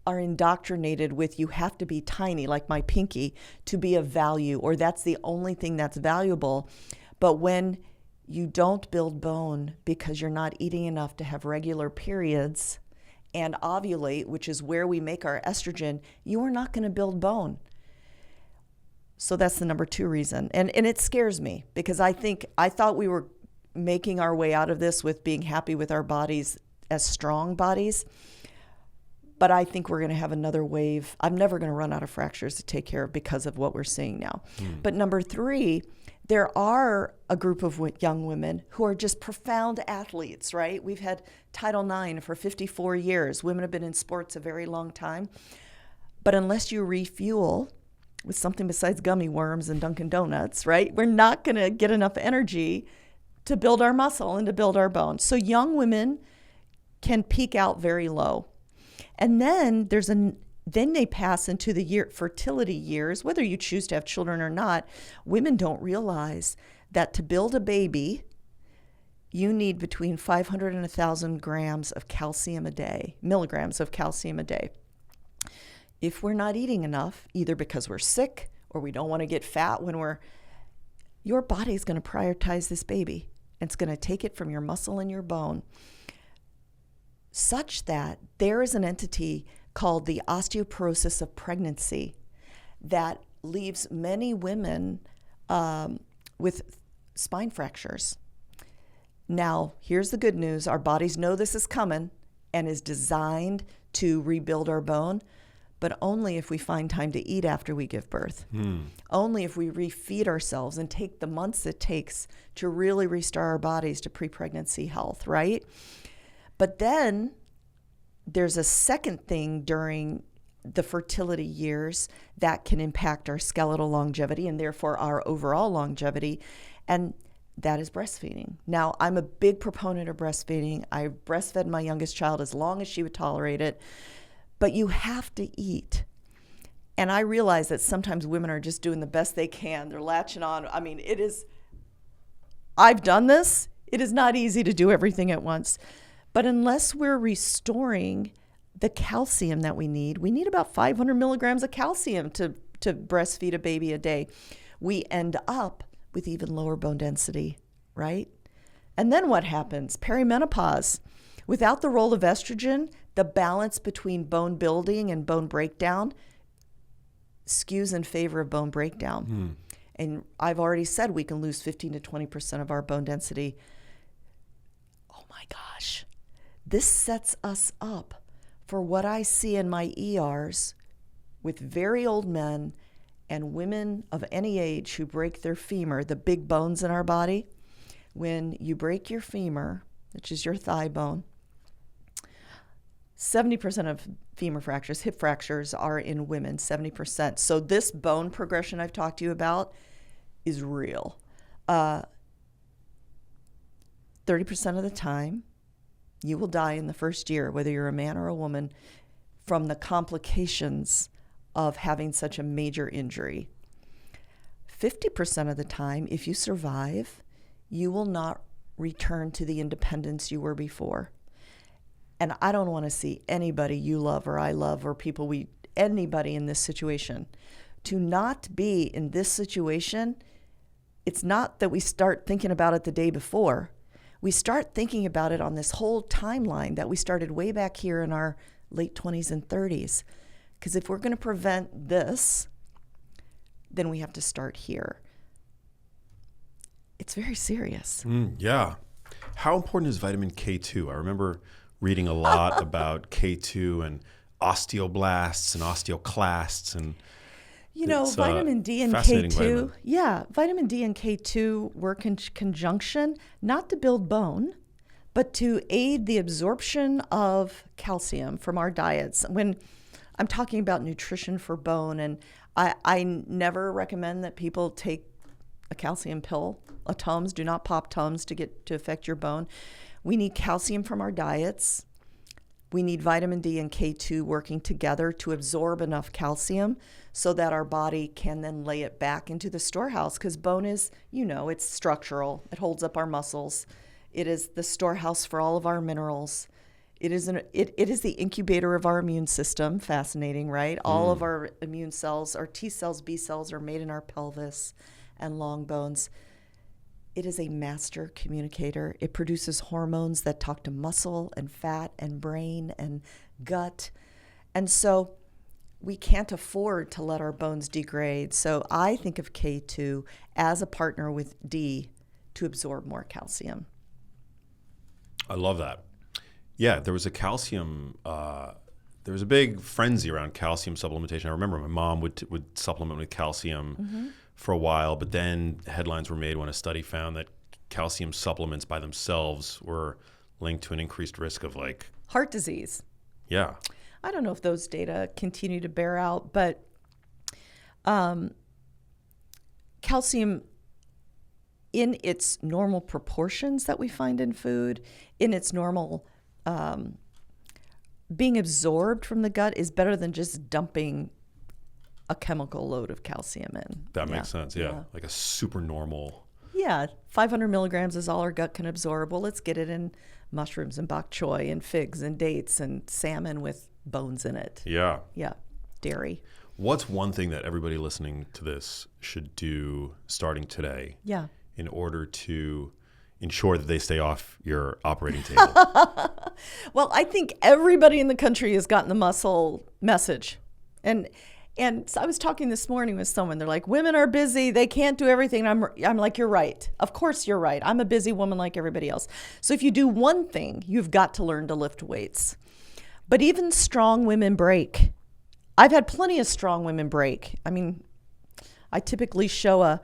indoctrinated with, you have to be tiny, like my pinky, to be of value, or that's the only thing that's valuable. But when you don't build bone because you're not eating enough to have regular periods and ovulate, which is where we make our estrogen, you are not going to build bone. So that's the number 2 reason. And it scares me, because I thought we were making our way out of this with being happy with our bodies as strong bodies. But I think we're going to have another wave. I'm never going to run out of fractures to take care of because of what we're seeing now. But number 3, there are a group of young women who are just profound athletes, right? We've had Title IX for 54 years. Women have been in sports a very long time. But unless you refuel with something besides gummy worms and Dunkin' Donuts, right, we're not going to get enough energy to build our muscle and to build our bones. So young women can peak out very low. And then then they pass into the fertility years. Whether you choose to have children or not, women don't realize that to build a baby, you need between 500 and 1,000 grams of calcium a day, milligrams of calcium a day. If we're not eating enough, either because we're sick or we don't want to get fat your body's going to prioritize this baby. It's going to take it from your muscle and your bone, such that there is an entity called the osteoporosis of pregnancy that leaves many women with spine fractures. Now, here's the good news. Our bodies know this is coming and is designed to rebuild our bone, but only if we find time to eat after we give birth. Only if we refeed ourselves and take the months it takes to really restore our bodies to pre-pregnancy health, right? But then there's a second thing during the fertility years that can impact our skeletal longevity and therefore our overall longevity, and that is breastfeeding. Now, I'm a big proponent of breastfeeding. I breastfed my youngest child as long as she would tolerate it, but you have to eat. And I realize that sometimes women are just doing the best they can. They're latching on. I mean, I've done this. It is not easy to do everything at once. But unless we're restoring the calcium that we need about 500 milligrams of calcium to breastfeed a baby a day. We end up with even lower bone density, right? And then what happens? Perimenopause. Without the role of estrogen, the balance between bone building and bone breakdown skews in favor of bone breakdown. And I've already said we can lose 15 to 20% of our bone density. Oh my gosh. This sets us up for what I see in my ERs with very old men and women of any age who break their femur, the big bones in our body. When you break your femur, which is your thigh bone, 70% of femur fractures, hip fractures, are in women, 70%. So this bone progression I've talked to you about is real. 30% of the time, you will die in the first year, whether you're a man or a woman, from the complications of having such a major injury. 50% of the time, if you survive, you will not return to the independence you were before. And I don't want to see anybody you love or I love or anybody in this situation. To not be in this situation, it's not that we start thinking about it the day before. We start thinking about it on this whole timeline that we started way back here in our late 20s and 30s. Because if we're going to prevent this, then we have to start here. It's very serious. Yeah. How important is vitamin K2? I remember reading a lot about K2 and osteoblasts and osteoclasts and vitamin D and K2. Yeah, vitamin D and K2 work in conjunction, not to build bone, but to aid the absorption of calcium from our diets. When I'm talking about nutrition for bone, and I never recommend that people take a calcium pill, a Tums. Do not pop Tums to affect your bone. We need calcium from our diets. We need vitamin D and K2 working together to absorb enough calcium so that our body can then lay it back into the storehouse, because bone is, it's structural. It holds up our muscles. It is the storehouse for all of our minerals. It is the incubator of our immune system. Fascinating, right? All of our immune cells, our T cells, B cells, are made in our pelvis and long bones. It is a master communicator. It produces hormones that talk to muscle and fat and brain and gut. And so we can't afford to let our bones degrade. So I think of K2 as a partner with D to absorb more calcium. I love that. Yeah, there was a calcium, there was a big frenzy around calcium supplementation. I remember my mom would supplement with calcium for a while, but then headlines were made when a study found that calcium supplements by themselves were linked to an increased risk of heart disease. Yeah. I don't know if those data continue to bear out, but calcium in its normal proportions that we find in food, in its normal being absorbed from the gut, is better than just dumping a chemical load of calcium in. That makes sense, yeah. Like a super normal. Yeah, 500 milligrams is all our gut can absorb. Well, let's get it in mushrooms and bok choy and figs and dates and salmon with bones in it. Yeah. Yeah, dairy. What's one thing that everybody listening to this should do starting today in order to ensure that they stay off your operating table? Well, I think everybody in the country has gotten the muscle message. And so I was talking this morning with someone. They're like, women are busy. They can't do everything. I'm like, you're right. Of course you're right. I'm a busy woman like everybody else. So if you do one thing, you've got to learn to lift weights. But even strong women break. I've had plenty of strong women break. I mean, I typically show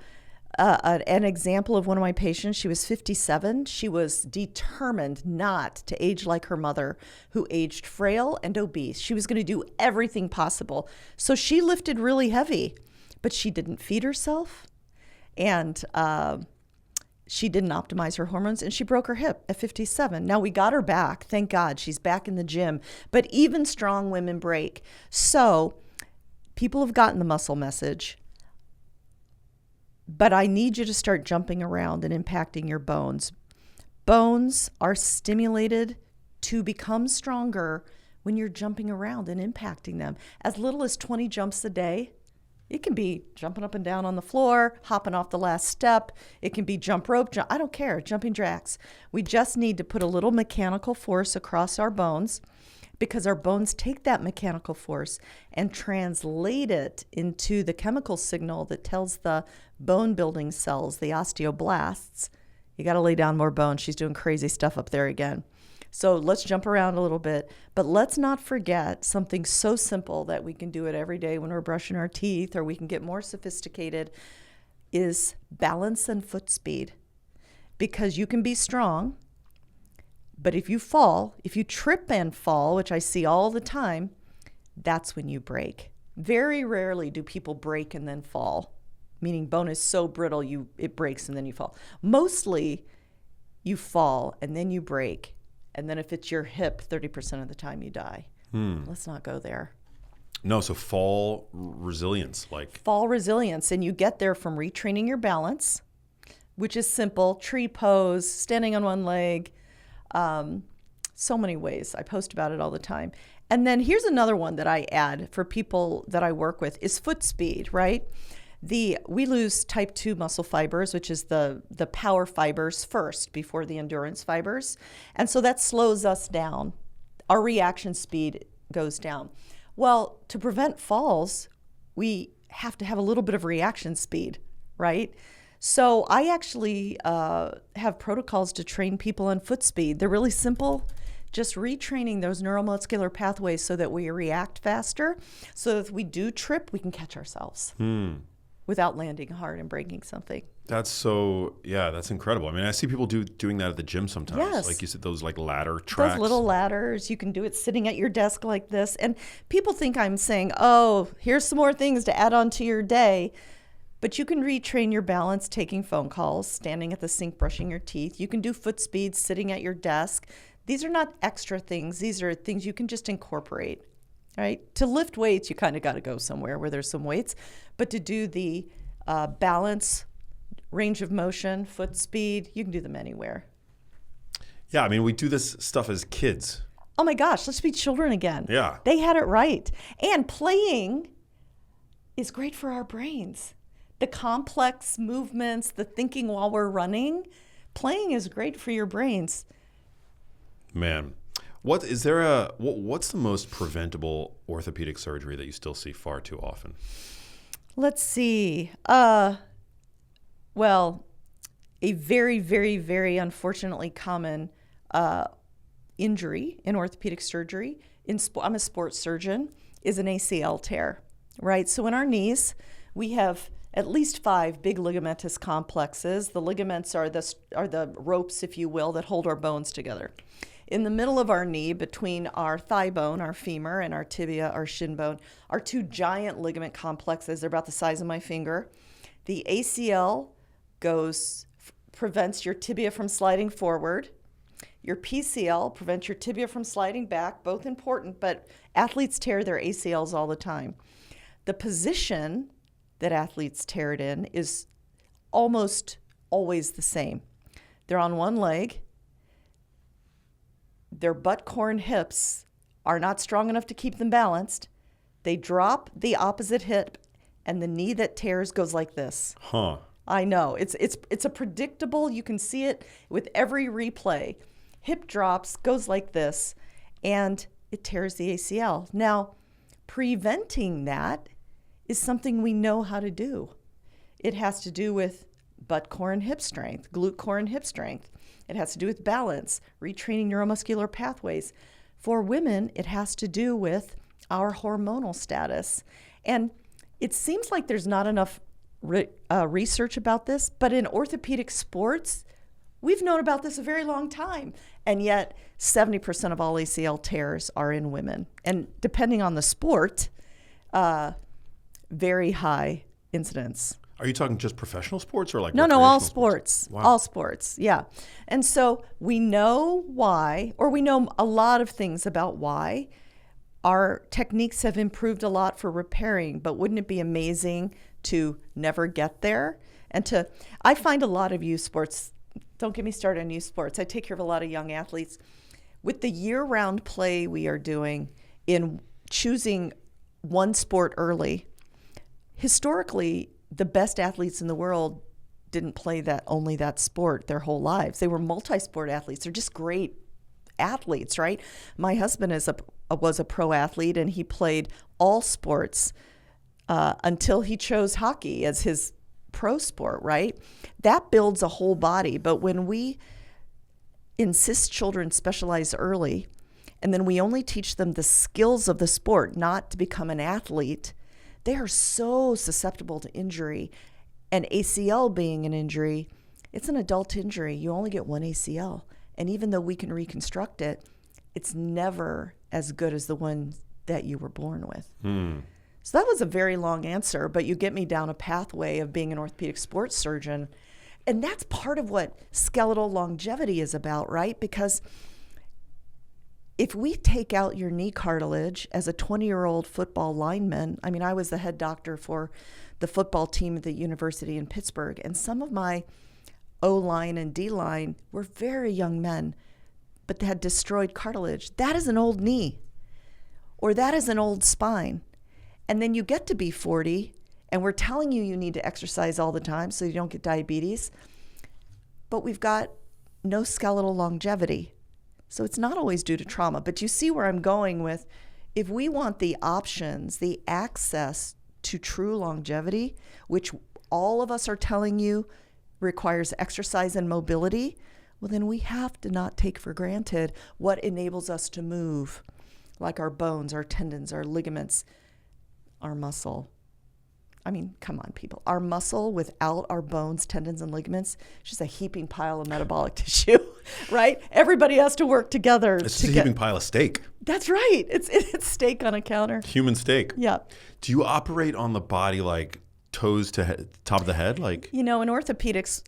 an example of one of my patients. She was 57. She was determined not to age like her mother, who aged frail and obese. She was going to do everything possible. So she lifted really heavy, but she didn't feed herself, and she didn't optimize her hormones, and she broke her hip at 57. Now we got her back. Thank God. She's back in the gym. But even strong women break. So people have gotten the muscle message. But I need you to start jumping around and impacting your bones. Bones are stimulated to become stronger when you're jumping around and impacting them. As little as 20 jumps a day. It can be jumping up and down on the floor, hopping off the last step. It can be jump rope. I don't care, jumping jacks. We just need to put a little mechanical force across our bones, because our bones take that mechanical force and translate it into the chemical signal that tells the bone building cells, the osteoblasts, you got to lay down more bone. She's doing crazy stuff up there again. So let's jump around a little bit, but let's not forget something so simple that we can do it every day when we're brushing our teeth, or we can get more sophisticated, is balance and foot speed. Because you can be strong, but if you fall, if you trip and fall, which I see all the time, that's when you break. Very rarely do people break and then fall, meaning bone is so brittle it breaks and then you fall. Mostly you fall and then you break. And then if it's your hip, 30% of the time you die. Let's not go there. No, so fall resilience. Fall resilience. And you get there from retraining your balance, which is simple. Tree pose, standing on one leg. So many ways. I post about it all the time. And then here's another one that I add for people that I work with is foot speed, right? We lose type 2 muscle fibers, which is the power fibers first before the endurance fibers. And so that slows us down. Our reaction speed goes down. Well, to prevent falls, we have to have a little bit of reaction speed, right? So I actually have protocols to train people on foot speed. They're really simple. Just retraining those neuromuscular pathways so that we react faster. So if we do trip, we can catch ourselves. Without landing hard and breaking something. That's incredible. I mean, I see people doing that at the gym sometimes. Yes. Like you said, those ladder tracks. Those little ladders, you can do it sitting at your desk like this. And people think I'm saying, oh, here's some more things to add on to your day. But you can retrain your balance taking phone calls, standing at the sink, brushing your teeth. You can do foot speeds sitting at your desk. These are not extra things. These are things you can just incorporate, right? To lift weights, you kind of got to go somewhere where there's some weights. But to do the balance, range of motion, foot speed, you can do them anywhere. Yeah, I mean, we do this stuff as kids. Oh my gosh, let's be children again. Yeah. They had it right. And playing is great for our brains. The complex movements, the thinking while we're running, playing is great for your brains. Man, what's the most preventable orthopedic surgery that you still see far too often? Let's see. Well, a very, very, very unfortunately common injury in orthopedic surgery, I'm a sports surgeon, is an ACL tear, right? So in our knees, we have at least 5 big ligamentous complexes. The ligaments are the ropes, if you will, that hold our bones together. In the middle of our knee, between our thigh bone, our femur, and our tibia, our shin bone, are 2 giant ligament complexes. They're about the size of my finger. The ACL prevents your tibia from sliding forward. Your PCL prevents your tibia from sliding back, both important, but athletes tear their ACLs all the time. The position that athletes tear it in is almost always the same. They're on one leg. Their butt, core, and hips are not strong enough to keep them balanced. They drop the opposite hip, and the knee that tears goes like this. Huh. I know. It's a predictable, you can see it with every replay. Hip drops, goes like this, and it tears the ACL. Now, preventing that is something we know how to do. It has to do with butt, core, and hip strength, glute, core, and hip strength. It has to do with balance, retraining neuromuscular pathways. For women, it has to do with our hormonal status. And it seems like there's not enough research about this, but in orthopedic sports, we've known about this a very long time. And yet 70% of all ACL tears are in women. And depending on the sport, very high incidence. Are you talking just professional sports or like No, all sports. Wow. All sports, yeah. And so we know why, or we know a lot of things about why. Our techniques have improved a lot for repairing, but wouldn't it be amazing to never get there? And I find a lot of youth sports, don't get me started on youth sports. I take care of a lot of young athletes. With the year-round play we are doing in choosing one sport early, historically, the best athletes in the world didn't play only that sport their whole lives. They were multi-sport athletes. They're just great athletes, right? My husband was a pro athlete, and he played all sports until he chose hockey as his pro sport, right? That builds a whole body. But when we insist children specialize early, and then we only teach them the skills of the sport, not to become an athlete, they are so susceptible to injury. And ACL being an injury, it's an adult injury. You only get one ACL. And even though we can reconstruct it, it's never as good as the one that you were born with. So that was a very long answer, but you get me down a pathway of being an orthopedic sports surgeon. And that's part of what skeletal longevity is about, right? Because if we take out your knee cartilage as a 20-year-old football lineman, I mean, I was the head doctor for the football team at the university in Pittsburgh, and some of my O-line and D-line were very young men, but they had destroyed cartilage. That is an old knee, or that is an old spine. And then you get to be 40, and we're telling you need to exercise all the time so you don't get diabetes, but we've got no skeletal longevity. So it's not always due to trauma, but you see where I'm going with, if we want the options, the access to true longevity, which all of us are telling you requires exercise and mobility, well, then we have to not take for granted what enables us to move, like our bones, our tendons, our ligaments, our muscle. I mean, come on, people. Our muscle without our bones, tendons, and ligaments, it's just a heaping pile of metabolic tissue, right? Everybody has to work together. It's just a heaping pile of steak. That's right. It's steak on a counter. Human steak. Yeah. Do you operate on the body like toes to top of the head? Like, in orthopedics,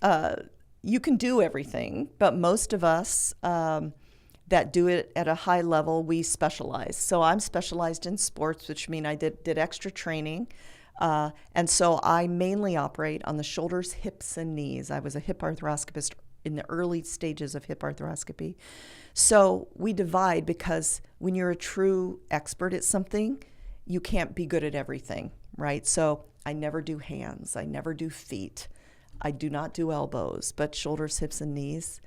you can do everything, but most of us that do it at a high level, we specialize. So I'm specialized in sports, which means I did extra training. And so I mainly operate on the shoulders, hips, and knees. I was a hip arthroscopist in the early stages of hip arthroscopy. So we divide because when you're a true expert at something, you can't be good at everything, right? So I never do hands. I never do feet. I do not do elbows, but shoulders, hips, and knees.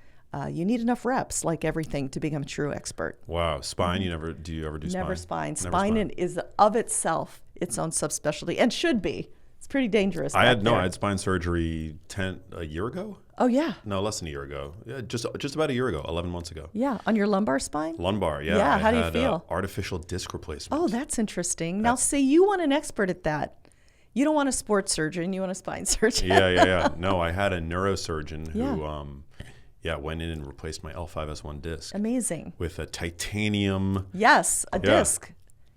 You need enough reps, like everything, to become a true expert. Wow. Spine, do you ever do spine? Never spine. Never Spine is of itself its own subspecialty and should be. It's pretty dangerous. I had spine surgery a year ago. Oh, yeah. No, less than a year ago. Yeah, just about a year ago, 11 months ago. Yeah, on your lumbar spine? Lumbar, yeah. Yeah, how do you feel? Artificial disc replacement. Oh, that's interesting. Now, see, you want an expert at that. You don't want a sports surgeon, you want a spine surgeon. Yeah. No, I had a neurosurgeon who went in and replaced my L5S1 disc. Amazing. With a titanium. Yes, a disc.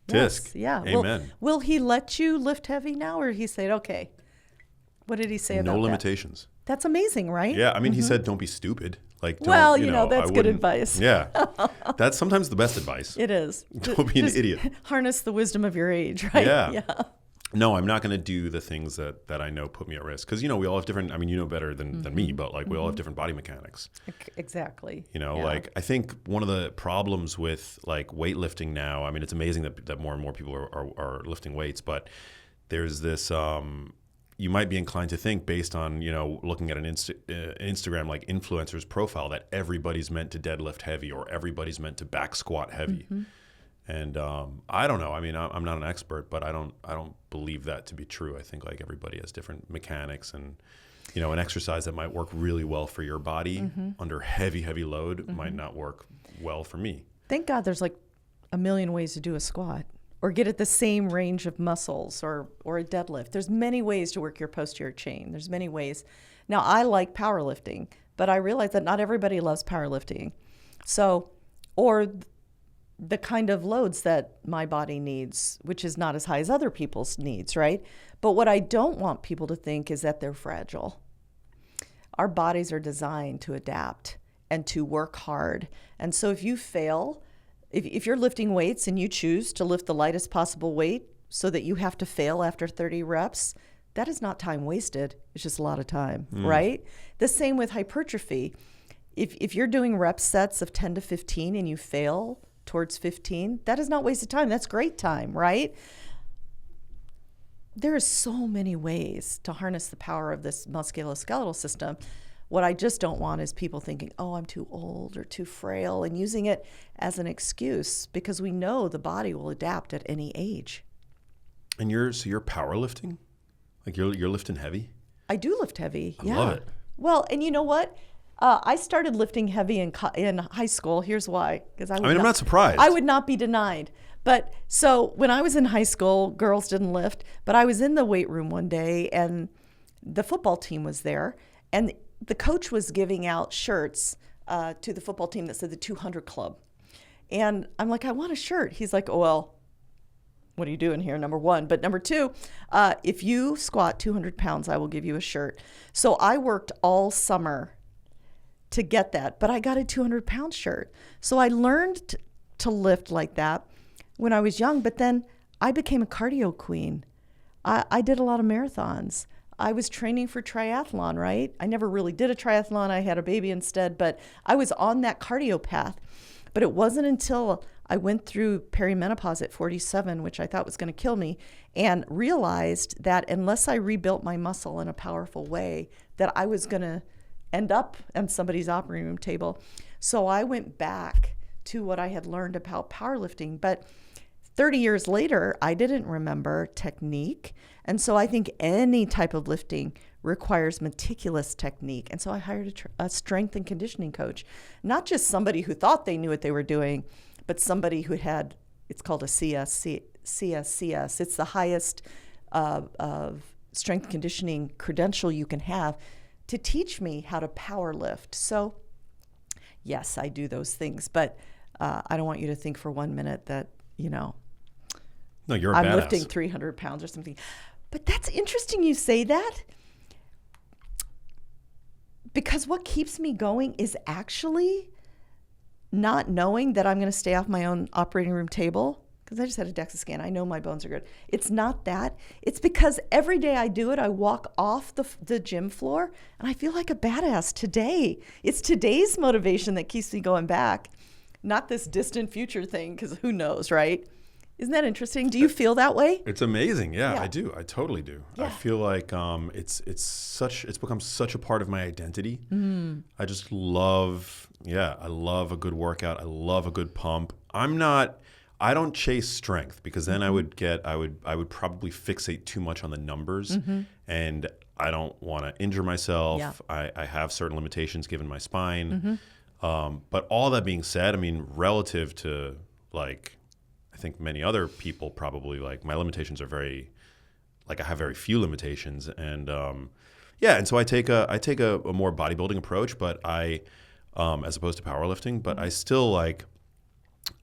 Disc. Yes, yeah. Amen. Will he let you lift heavy now, or he said, okay? What did he say about that? No limitations. That's amazing, right? Yeah, I mean, he said, don't be stupid. Like, that's good advice. Yeah. That's sometimes the best advice. It is. Don't be an idiot. Harness the wisdom of your age, right? Yeah. No, I'm not going to do the things that I know put me at risk. Because, we all have different, you know better than me, but we all have different body mechanics. Exactly. I think one of the problems with weightlifting now, it's amazing that more and more people are lifting weights, but there's this, you might be inclined to think based on, looking at an Instagram influencer's profile that everybody's meant to deadlift heavy or everybody's meant to back squat heavy. And I don't know. I'm not an expert, but I don't believe that to be true. I think everybody has different mechanics, and an exercise that might work really well for your body under heavy load might not work well for me. Thank God there's a million ways to do a squat or get at the same range of muscles or a deadlift. There's many ways to work your posterior chain. There's many ways. Now, I like powerlifting, but I realize that not everybody loves powerlifting. So, or the kind of loads that my body needs, which is not as high as other people's needs, right? But what I don't want people to think is that they're fragile. Our bodies are designed to adapt and to work hard. And so if you fail, if you're lifting weights and you choose to lift the lightest possible weight so that you have to fail after 30 reps, that is not time wasted. It's just a lot of time, right? The same with hypertrophy. If you're doing rep sets of 10 to 15 and you fail towards 15, that is not wasted time. That's great time, right? There are so many ways to harness the power of this musculoskeletal system. What I just don't want is people thinking, oh, I'm too old or too frail, and using it as an excuse, because we know the body will adapt at any age. And you're powerlifting? You're lifting heavy? I do lift heavy. I love it. Well, and you know what? I started lifting heavy in high school. Here's why. Because I'm not surprised. I would not be denied. But so when I was in high school, girls didn't lift. But I was in the weight room one day, and the football team was there. And the coach was giving out shirts to the football team that said the 200 Club. And I'm like, I want a shirt. He's like, oh, well, what are you doing here, number one? But number two, if you squat 200 pounds, I will give you a shirt. So I worked all summer to get that, but I got a 200-pound shirt. So I learned to lift like that when I was young, but then I became a cardio queen. I did a lot of marathons. I was training for triathlon, right? I never really did a triathlon. I had a baby instead, but I was on that cardio path. But it wasn't until I went through perimenopause at 47, which I thought was going to kill me, and realized that unless I rebuilt my muscle in a powerful way, that I was going to end up on somebody's operating room table. So I went back to what I had learned about powerlifting. But 30 years later, I didn't remember technique. And so I think any type of lifting requires meticulous technique. And so I hired a strength and conditioning coach, not just somebody who thought they knew what they were doing, but somebody who had, it's called a CSCS. It's the highest of strength conditioning credential you can have, to teach me how to power lift. So yes, I do those things, but I don't want you to think for 1 minute that, no, you're a I'm badass. lifting 300 pounds or something. But that's interesting you say that, because what keeps me going is actually not knowing that I'm going to stay off my own operating room table, because I just had a DEXA scan. I know my bones are good. It's not that. It's because every day I do it, I walk off the gym floor and I feel like a badass today. It's today's motivation that keeps me going back, not this distant future thing, because who knows, right? Isn't that interesting? Do you feel that way? It's amazing. Yeah, I do. I totally do. Yeah. I feel like it's become such a part of my identity. I just love, I love a good workout. I love a good pump. I don't chase strength, because then I would probably fixate too much on the numbers, and I don't want to injure myself. Yeah. I have certain limitations given my spine. But all that being said, I mean, relative to like, I think many other people probably, like, my limitations are I have very few limitations, and and so I take a more bodybuilding approach, but I as opposed to powerlifting, but I still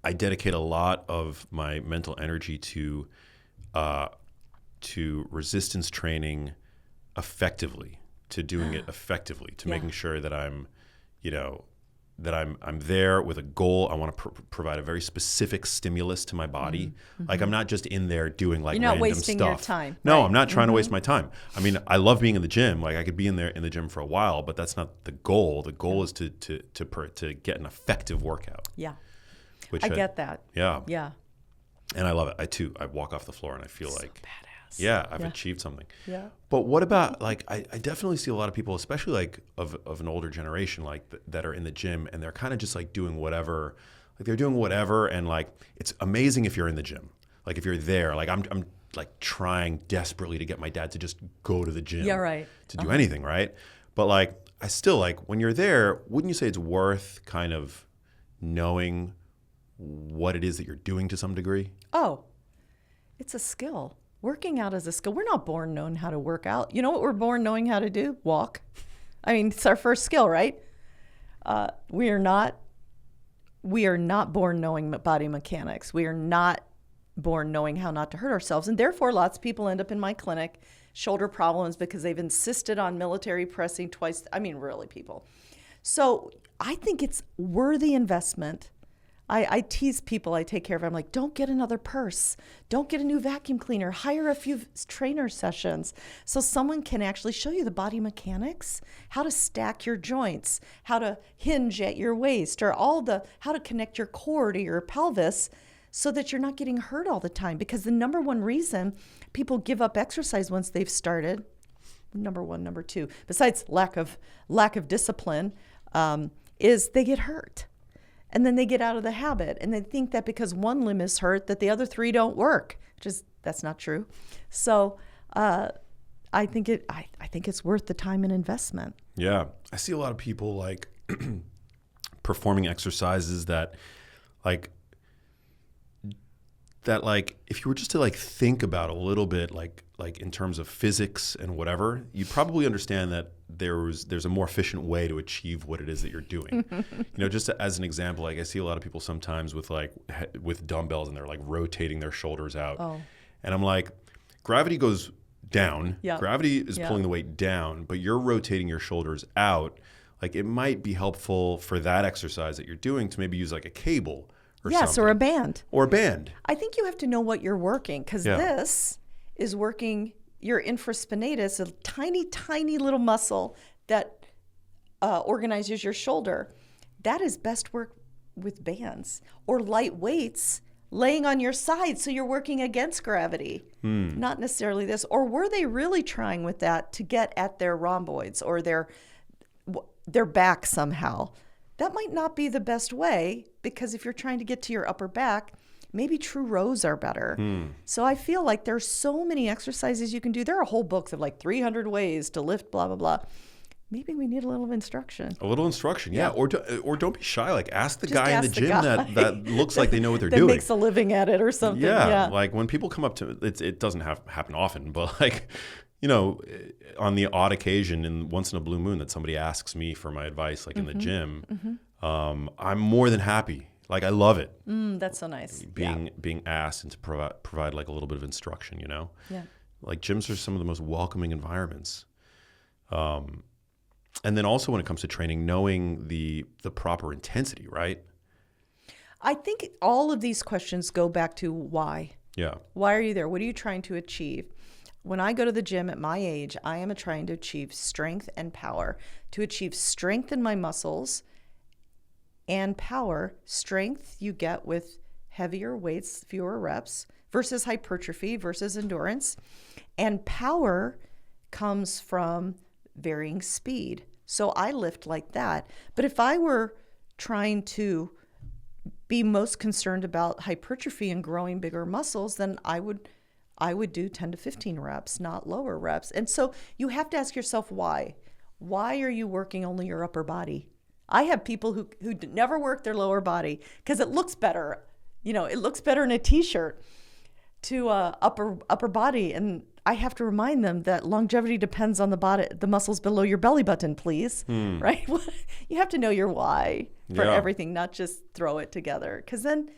I dedicate a lot of my mental energy to resistance training effectively, to doing it effectively, to making sure that I'm there with a goal. I want to provide a very specific stimulus to my body. Like, I'm not just in there doing You're not random wasting stuff. your time. No, right? I'm not trying to waste my time. I mean, I love being in the gym. Like, I could be in the gym for a while, but that's not the goal. The goal is to get an effective workout. Yeah. Which I get that. Yeah. Yeah. And I love it. I walk off the floor and I feel So like, badass. I've achieved something. Yeah. But what about, like, I definitely see a lot of people, especially like of an older generation, like that are in the gym and they're kind of just like doing whatever. Like, they're doing whatever, and like, it's amazing if you're in the gym. Like, if you're there, like, I'm like trying desperately to get my dad to just go to the gym. Yeah, right. To do anything, right? But like, I still, like, when you're there, wouldn't you say it's worth kind of knowing what it is that you're doing to some degree? Oh, it's a skill. Working out is a skill. We're not born knowing how to work out. You know what we're born knowing how to do? Walk. I mean, it's our first skill, right? We are not born knowing body mechanics. We are not born knowing how not to hurt ourselves. And therefore, lots of people end up in my clinic, shoulder problems, because they've insisted on military pressing twice. I mean, really, people. So I think it's worthy investment. I tease people I take care of. I'm like, don't get another purse. Don't get a new vacuum cleaner. Hire a few trainer sessions so someone can actually show you the body mechanics, how to stack your joints, how to hinge at your waist, or how to connect your core to your pelvis so that you're not getting hurt all the time. Because the number one reason people give up exercise once they've started, number one, number two, besides lack of discipline, is they get hurt. And then they get out of the habit, and they think that because one limb is hurt that the other three don't work. That's not true. So I think it's worth the time and investment. Yeah. I see a lot of people like performing exercises that if you were just to like think about a little bit, like in terms of physics and whatever, you probably understand that there's a more efficient way to achieve what it is that you're doing. Just as an example, like, I see a lot of people sometimes with dumbbells, and they're like rotating their shoulders out. Oh. And I'm like, gravity goes down. Yep. Gravity is pulling the weight down, but you're rotating your shoulders out. Like, it might be helpful for that exercise that you're doing to maybe use like a cable or something. Or a band. Or a band. I think you have to know what you're working, because this is working your infraspinatus, a tiny, tiny little muscle that organizes your shoulder. That is best worked with bands or light weights laying on your side, so you're working against gravity, not necessarily this. Or were they really trying with that to get at their rhomboids or their back somehow? That might not be the best way, because if you're trying to get to your upper back, maybe true rows are better. So I feel like there's so many exercises you can do. There are whole books of like 300 ways to lift blah, blah, blah. Maybe we need a little instruction. A little instruction, yeah. Or don't be shy. Like, ask the guy in the gym that looks like they know what they're doing. That makes a living at it or something. Yeah. Like, when people come up to it doesn't happen often, but like, on the odd occasion and once in a blue moon that somebody asks me for my advice, like in the gym, I'm more than happy. Like, I love it. That's so nice. Being asked and to provide like a little bit of instruction, Yeah. Like gyms are some of the most welcoming environments. And then also when it comes to training, knowing the proper intensity, right? I think all of these questions go back to why. Yeah. Why are you there? What are you trying to achieve? When I go to the gym at my age, I am trying to achieve strength and power. To achieve strength in my muscles and power, strength you get with heavier weights, fewer reps, versus hypertrophy versus endurance. And power comes from varying speed. So I lift like that. But if I were trying to be most concerned about hypertrophy and growing bigger muscles, then I would do 10 to 15 reps, not lower reps. And so you have to ask yourself why. Why are you working only your upper body? I have people who never work their lower body because it looks better. You know, it looks better in a t-shirt to upper body. And I have to remind them that longevity depends on the muscles below your belly button, please. Right? You have to know your why for everything, not just throw it together, because then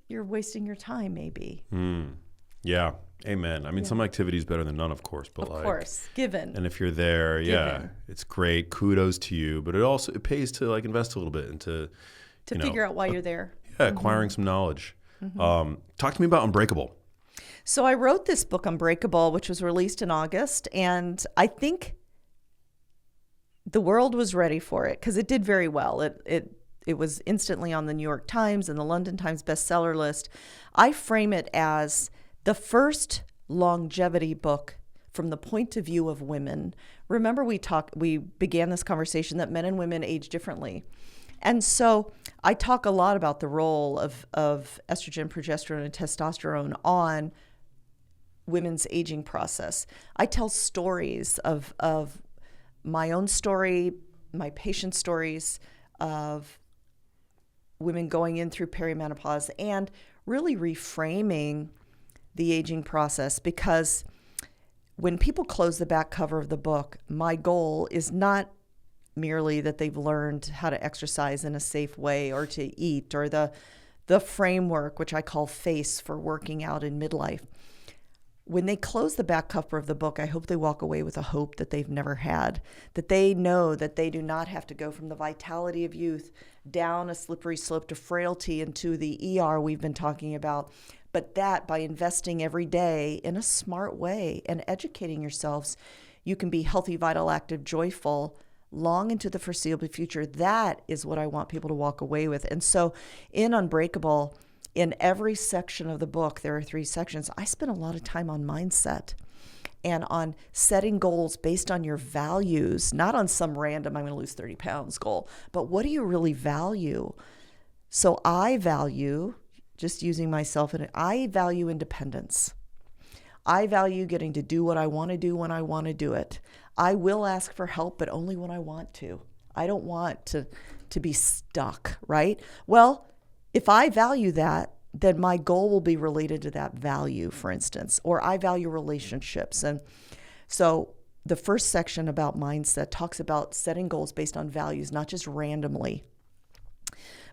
you're wasting your time maybe. Yeah. Amen. I mean, some activity is better than none, of course, but of course, given. And if you're there, it's great. Kudos to you. But it pays to like invest a little bit into to figure out why you're there. Yeah, acquiring some knowledge. Talk to me about Unbreakable. So I wrote this book, Unbreakable, which was released in August, and I think the world was ready for it because it did very well. It was instantly on the New York Times and the London Times bestseller list. I frame it as the first longevity book from the point of view of women. Remember, we began this conversation that men and women age differently. And so I talk a lot about the role of estrogen, progesterone, and testosterone on women's aging process. I tell stories of my own story, my patient stories of women going in through perimenopause, and really reframing the aging process, because when people close the back cover of the book, my goal is not merely that they've learned how to exercise in a safe way or to eat, or the framework, which I call FACE, for working out in midlife. When they close the back cover of the book, I hope they walk away with a hope that they've never had, that they know that they do not have to go from the vitality of youth down a slippery slope to frailty into the ER we've been talking about, but that by investing every day in a smart way and educating yourselves, you can be healthy, vital, active, joyful, long into the foreseeable future. That is what I want people to walk away with. And so in Unbreakable, in every section of the book, there are 3 sections. I spend a lot of time on mindset and on setting goals based on your values, not on some random, I'm going to lose 30 pounds goal, but what do you really value? So I value, just using myself, I value independence. I value getting to do what I want to do when I want to do it. I will ask for help, but only when I want to. I don't want to be stuck, right? Well, if I value that, then my goal will be related to that value, for instance, or I value relationships. And so the first section about mindset talks about setting goals based on values, not just randomly.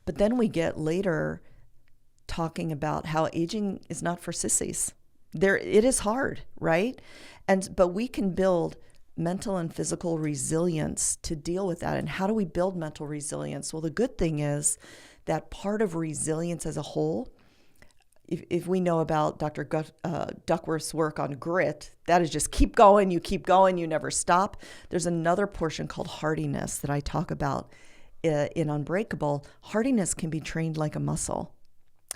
But then we get later talking about how aging is not for sissies. It is hard, right? But we can build mental and physical resilience to deal with that. And how do we build mental resilience? Well, the good thing is that part of resilience as a whole, if we know about Dr. Duckworth's work on grit, that is just keep going, you never stop. There's another portion called hardiness that I talk about in Unbreakable. Hardiness can be trained like a muscle.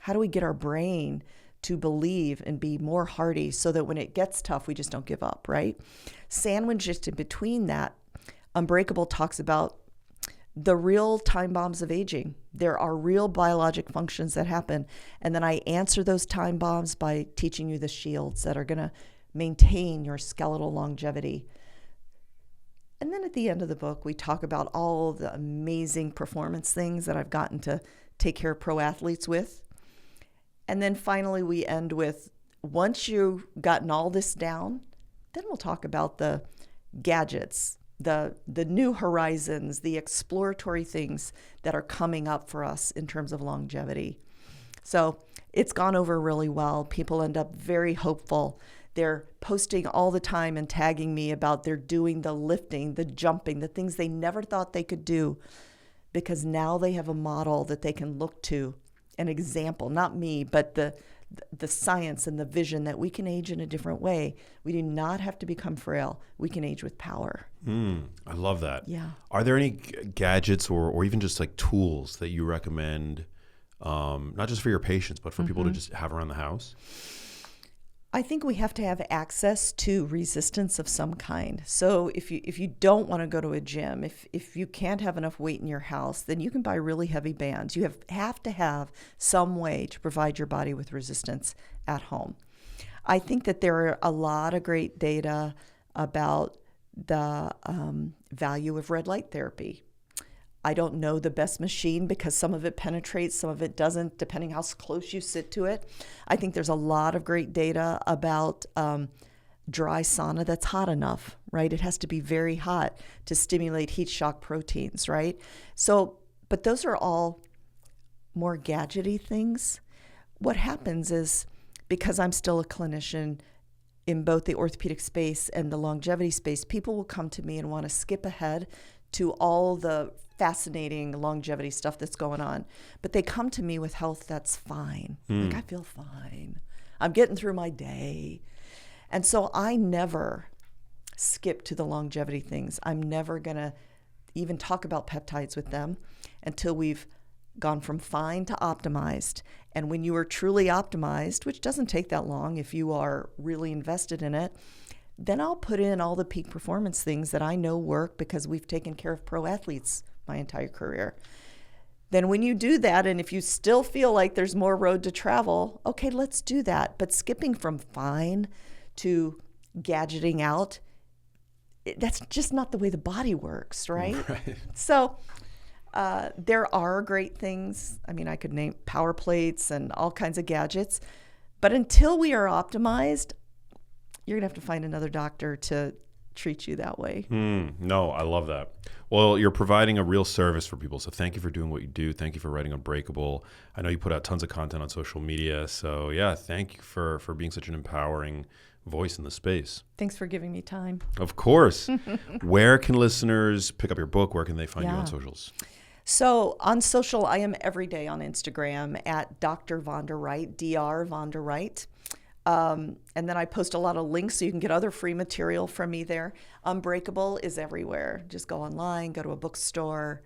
How do we get our brain to believe and be more hardy so that when it gets tough, we just don't give up, right? Sandwiched in between that, Unbreakable talks about the real time bombs of aging. There are real biologic functions that happen. And then I answer those time bombs by teaching you the shields that are going to maintain your skeletal longevity. And then at the end of the book, we talk about all the amazing performance things that I've gotten to take care of pro athletes with. And then finally, we end with, once you've gotten all this down, then we'll talk about the gadgets, the new horizons, the exploratory things that are coming up for us in terms of longevity. So it's gone over really well. People end up very hopeful They're posting all the time and tagging me about they're doing the lifting, the jumping, the things they never thought they could do, because now they have a model that they can look to, an example, not me, but the science and the vision that we can age in a different way. We do not have to become frail. We can age with power. I love that. Yeah. Are there any gadgets or even just like tools that you recommend, not just for your patients, but for people to just have around the house? I think we have to have access to resistance of some kind. So if you don't want to go to a gym, if you can't have enough weight in your house, then you can buy really heavy bands. You have to have some way to provide your body with resistance at home. I think that there are a lot of great data about the value of red light therapy. I don't know the best machine because some of it penetrates, some of it doesn't, depending how close you sit to it. I think there's a lot of great data about dry sauna that's hot enough, right? It has to be very hot to stimulate heat shock proteins, right? So, but those are all more gadgety things. What happens is, because I'm still a clinician in both the orthopedic space and the longevity space, people will come to me and want to skip ahead to all the fascinating longevity stuff that's going on. But they come to me with health that's fine. Like, I feel fine. I'm getting through my day. And so I never skip to the longevity things. I'm never going to even talk about peptides with them until we've gone from fine to optimized. And when you are truly optimized, which doesn't take that long if you are really invested in it, then I'll put in all the peak performance things that I know work because we've taken care of pro athletes my entire career. Then when you do that, and if you still feel like there's more road to travel, okay, let's do that. But skipping from fine to gadgeting out, that's just not the way the body works, right? So there are great things. I mean, I could name power plates and all kinds of gadgets, but until we are optimized, you're gonna have to find another doctor to treat you that way. No, I love that. Well, you're providing a real service for people. So thank you for doing what you do. Thank you for writing Unbreakable. I know you put out tons of content on social media. So yeah, thank you for being such an empowering voice in the space. Thanks for giving me time. Of course. Where can listeners pick up your book? Where can they find you on socials? So on social, I am every day on Instagram at Dr. Vonda Wright, Dr. Vonda Wright. And then I post a lot of links so you can get other free material from me there. Unbreakable is everywhere. Just go online, go to a bookstore.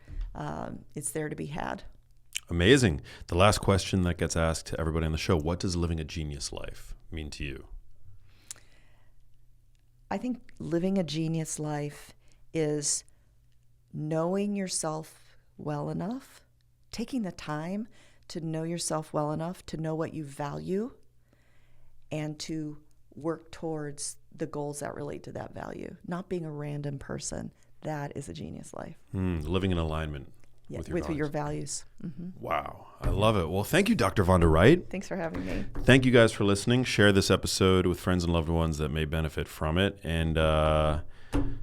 It's there to be had. Amazing. The last question that gets asked to everybody on the show, what does living a genius life mean to you? I think living a genius life is knowing yourself well enough, taking the time to know yourself well enough to know what you value, and to work towards the goals that relate to that value. Not being a random person. That is a genius life. Living in alignment with your values. Wow. I love it. Well, thank you, Dr. Vonda Wright. Thanks for having me. Thank you guys for listening. Share this episode with friends and loved ones that may benefit from it. And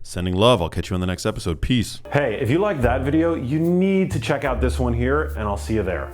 sending love. I'll catch you on the next episode. Peace. Hey, if you liked that video, you need to check out this one here, and I'll see you there.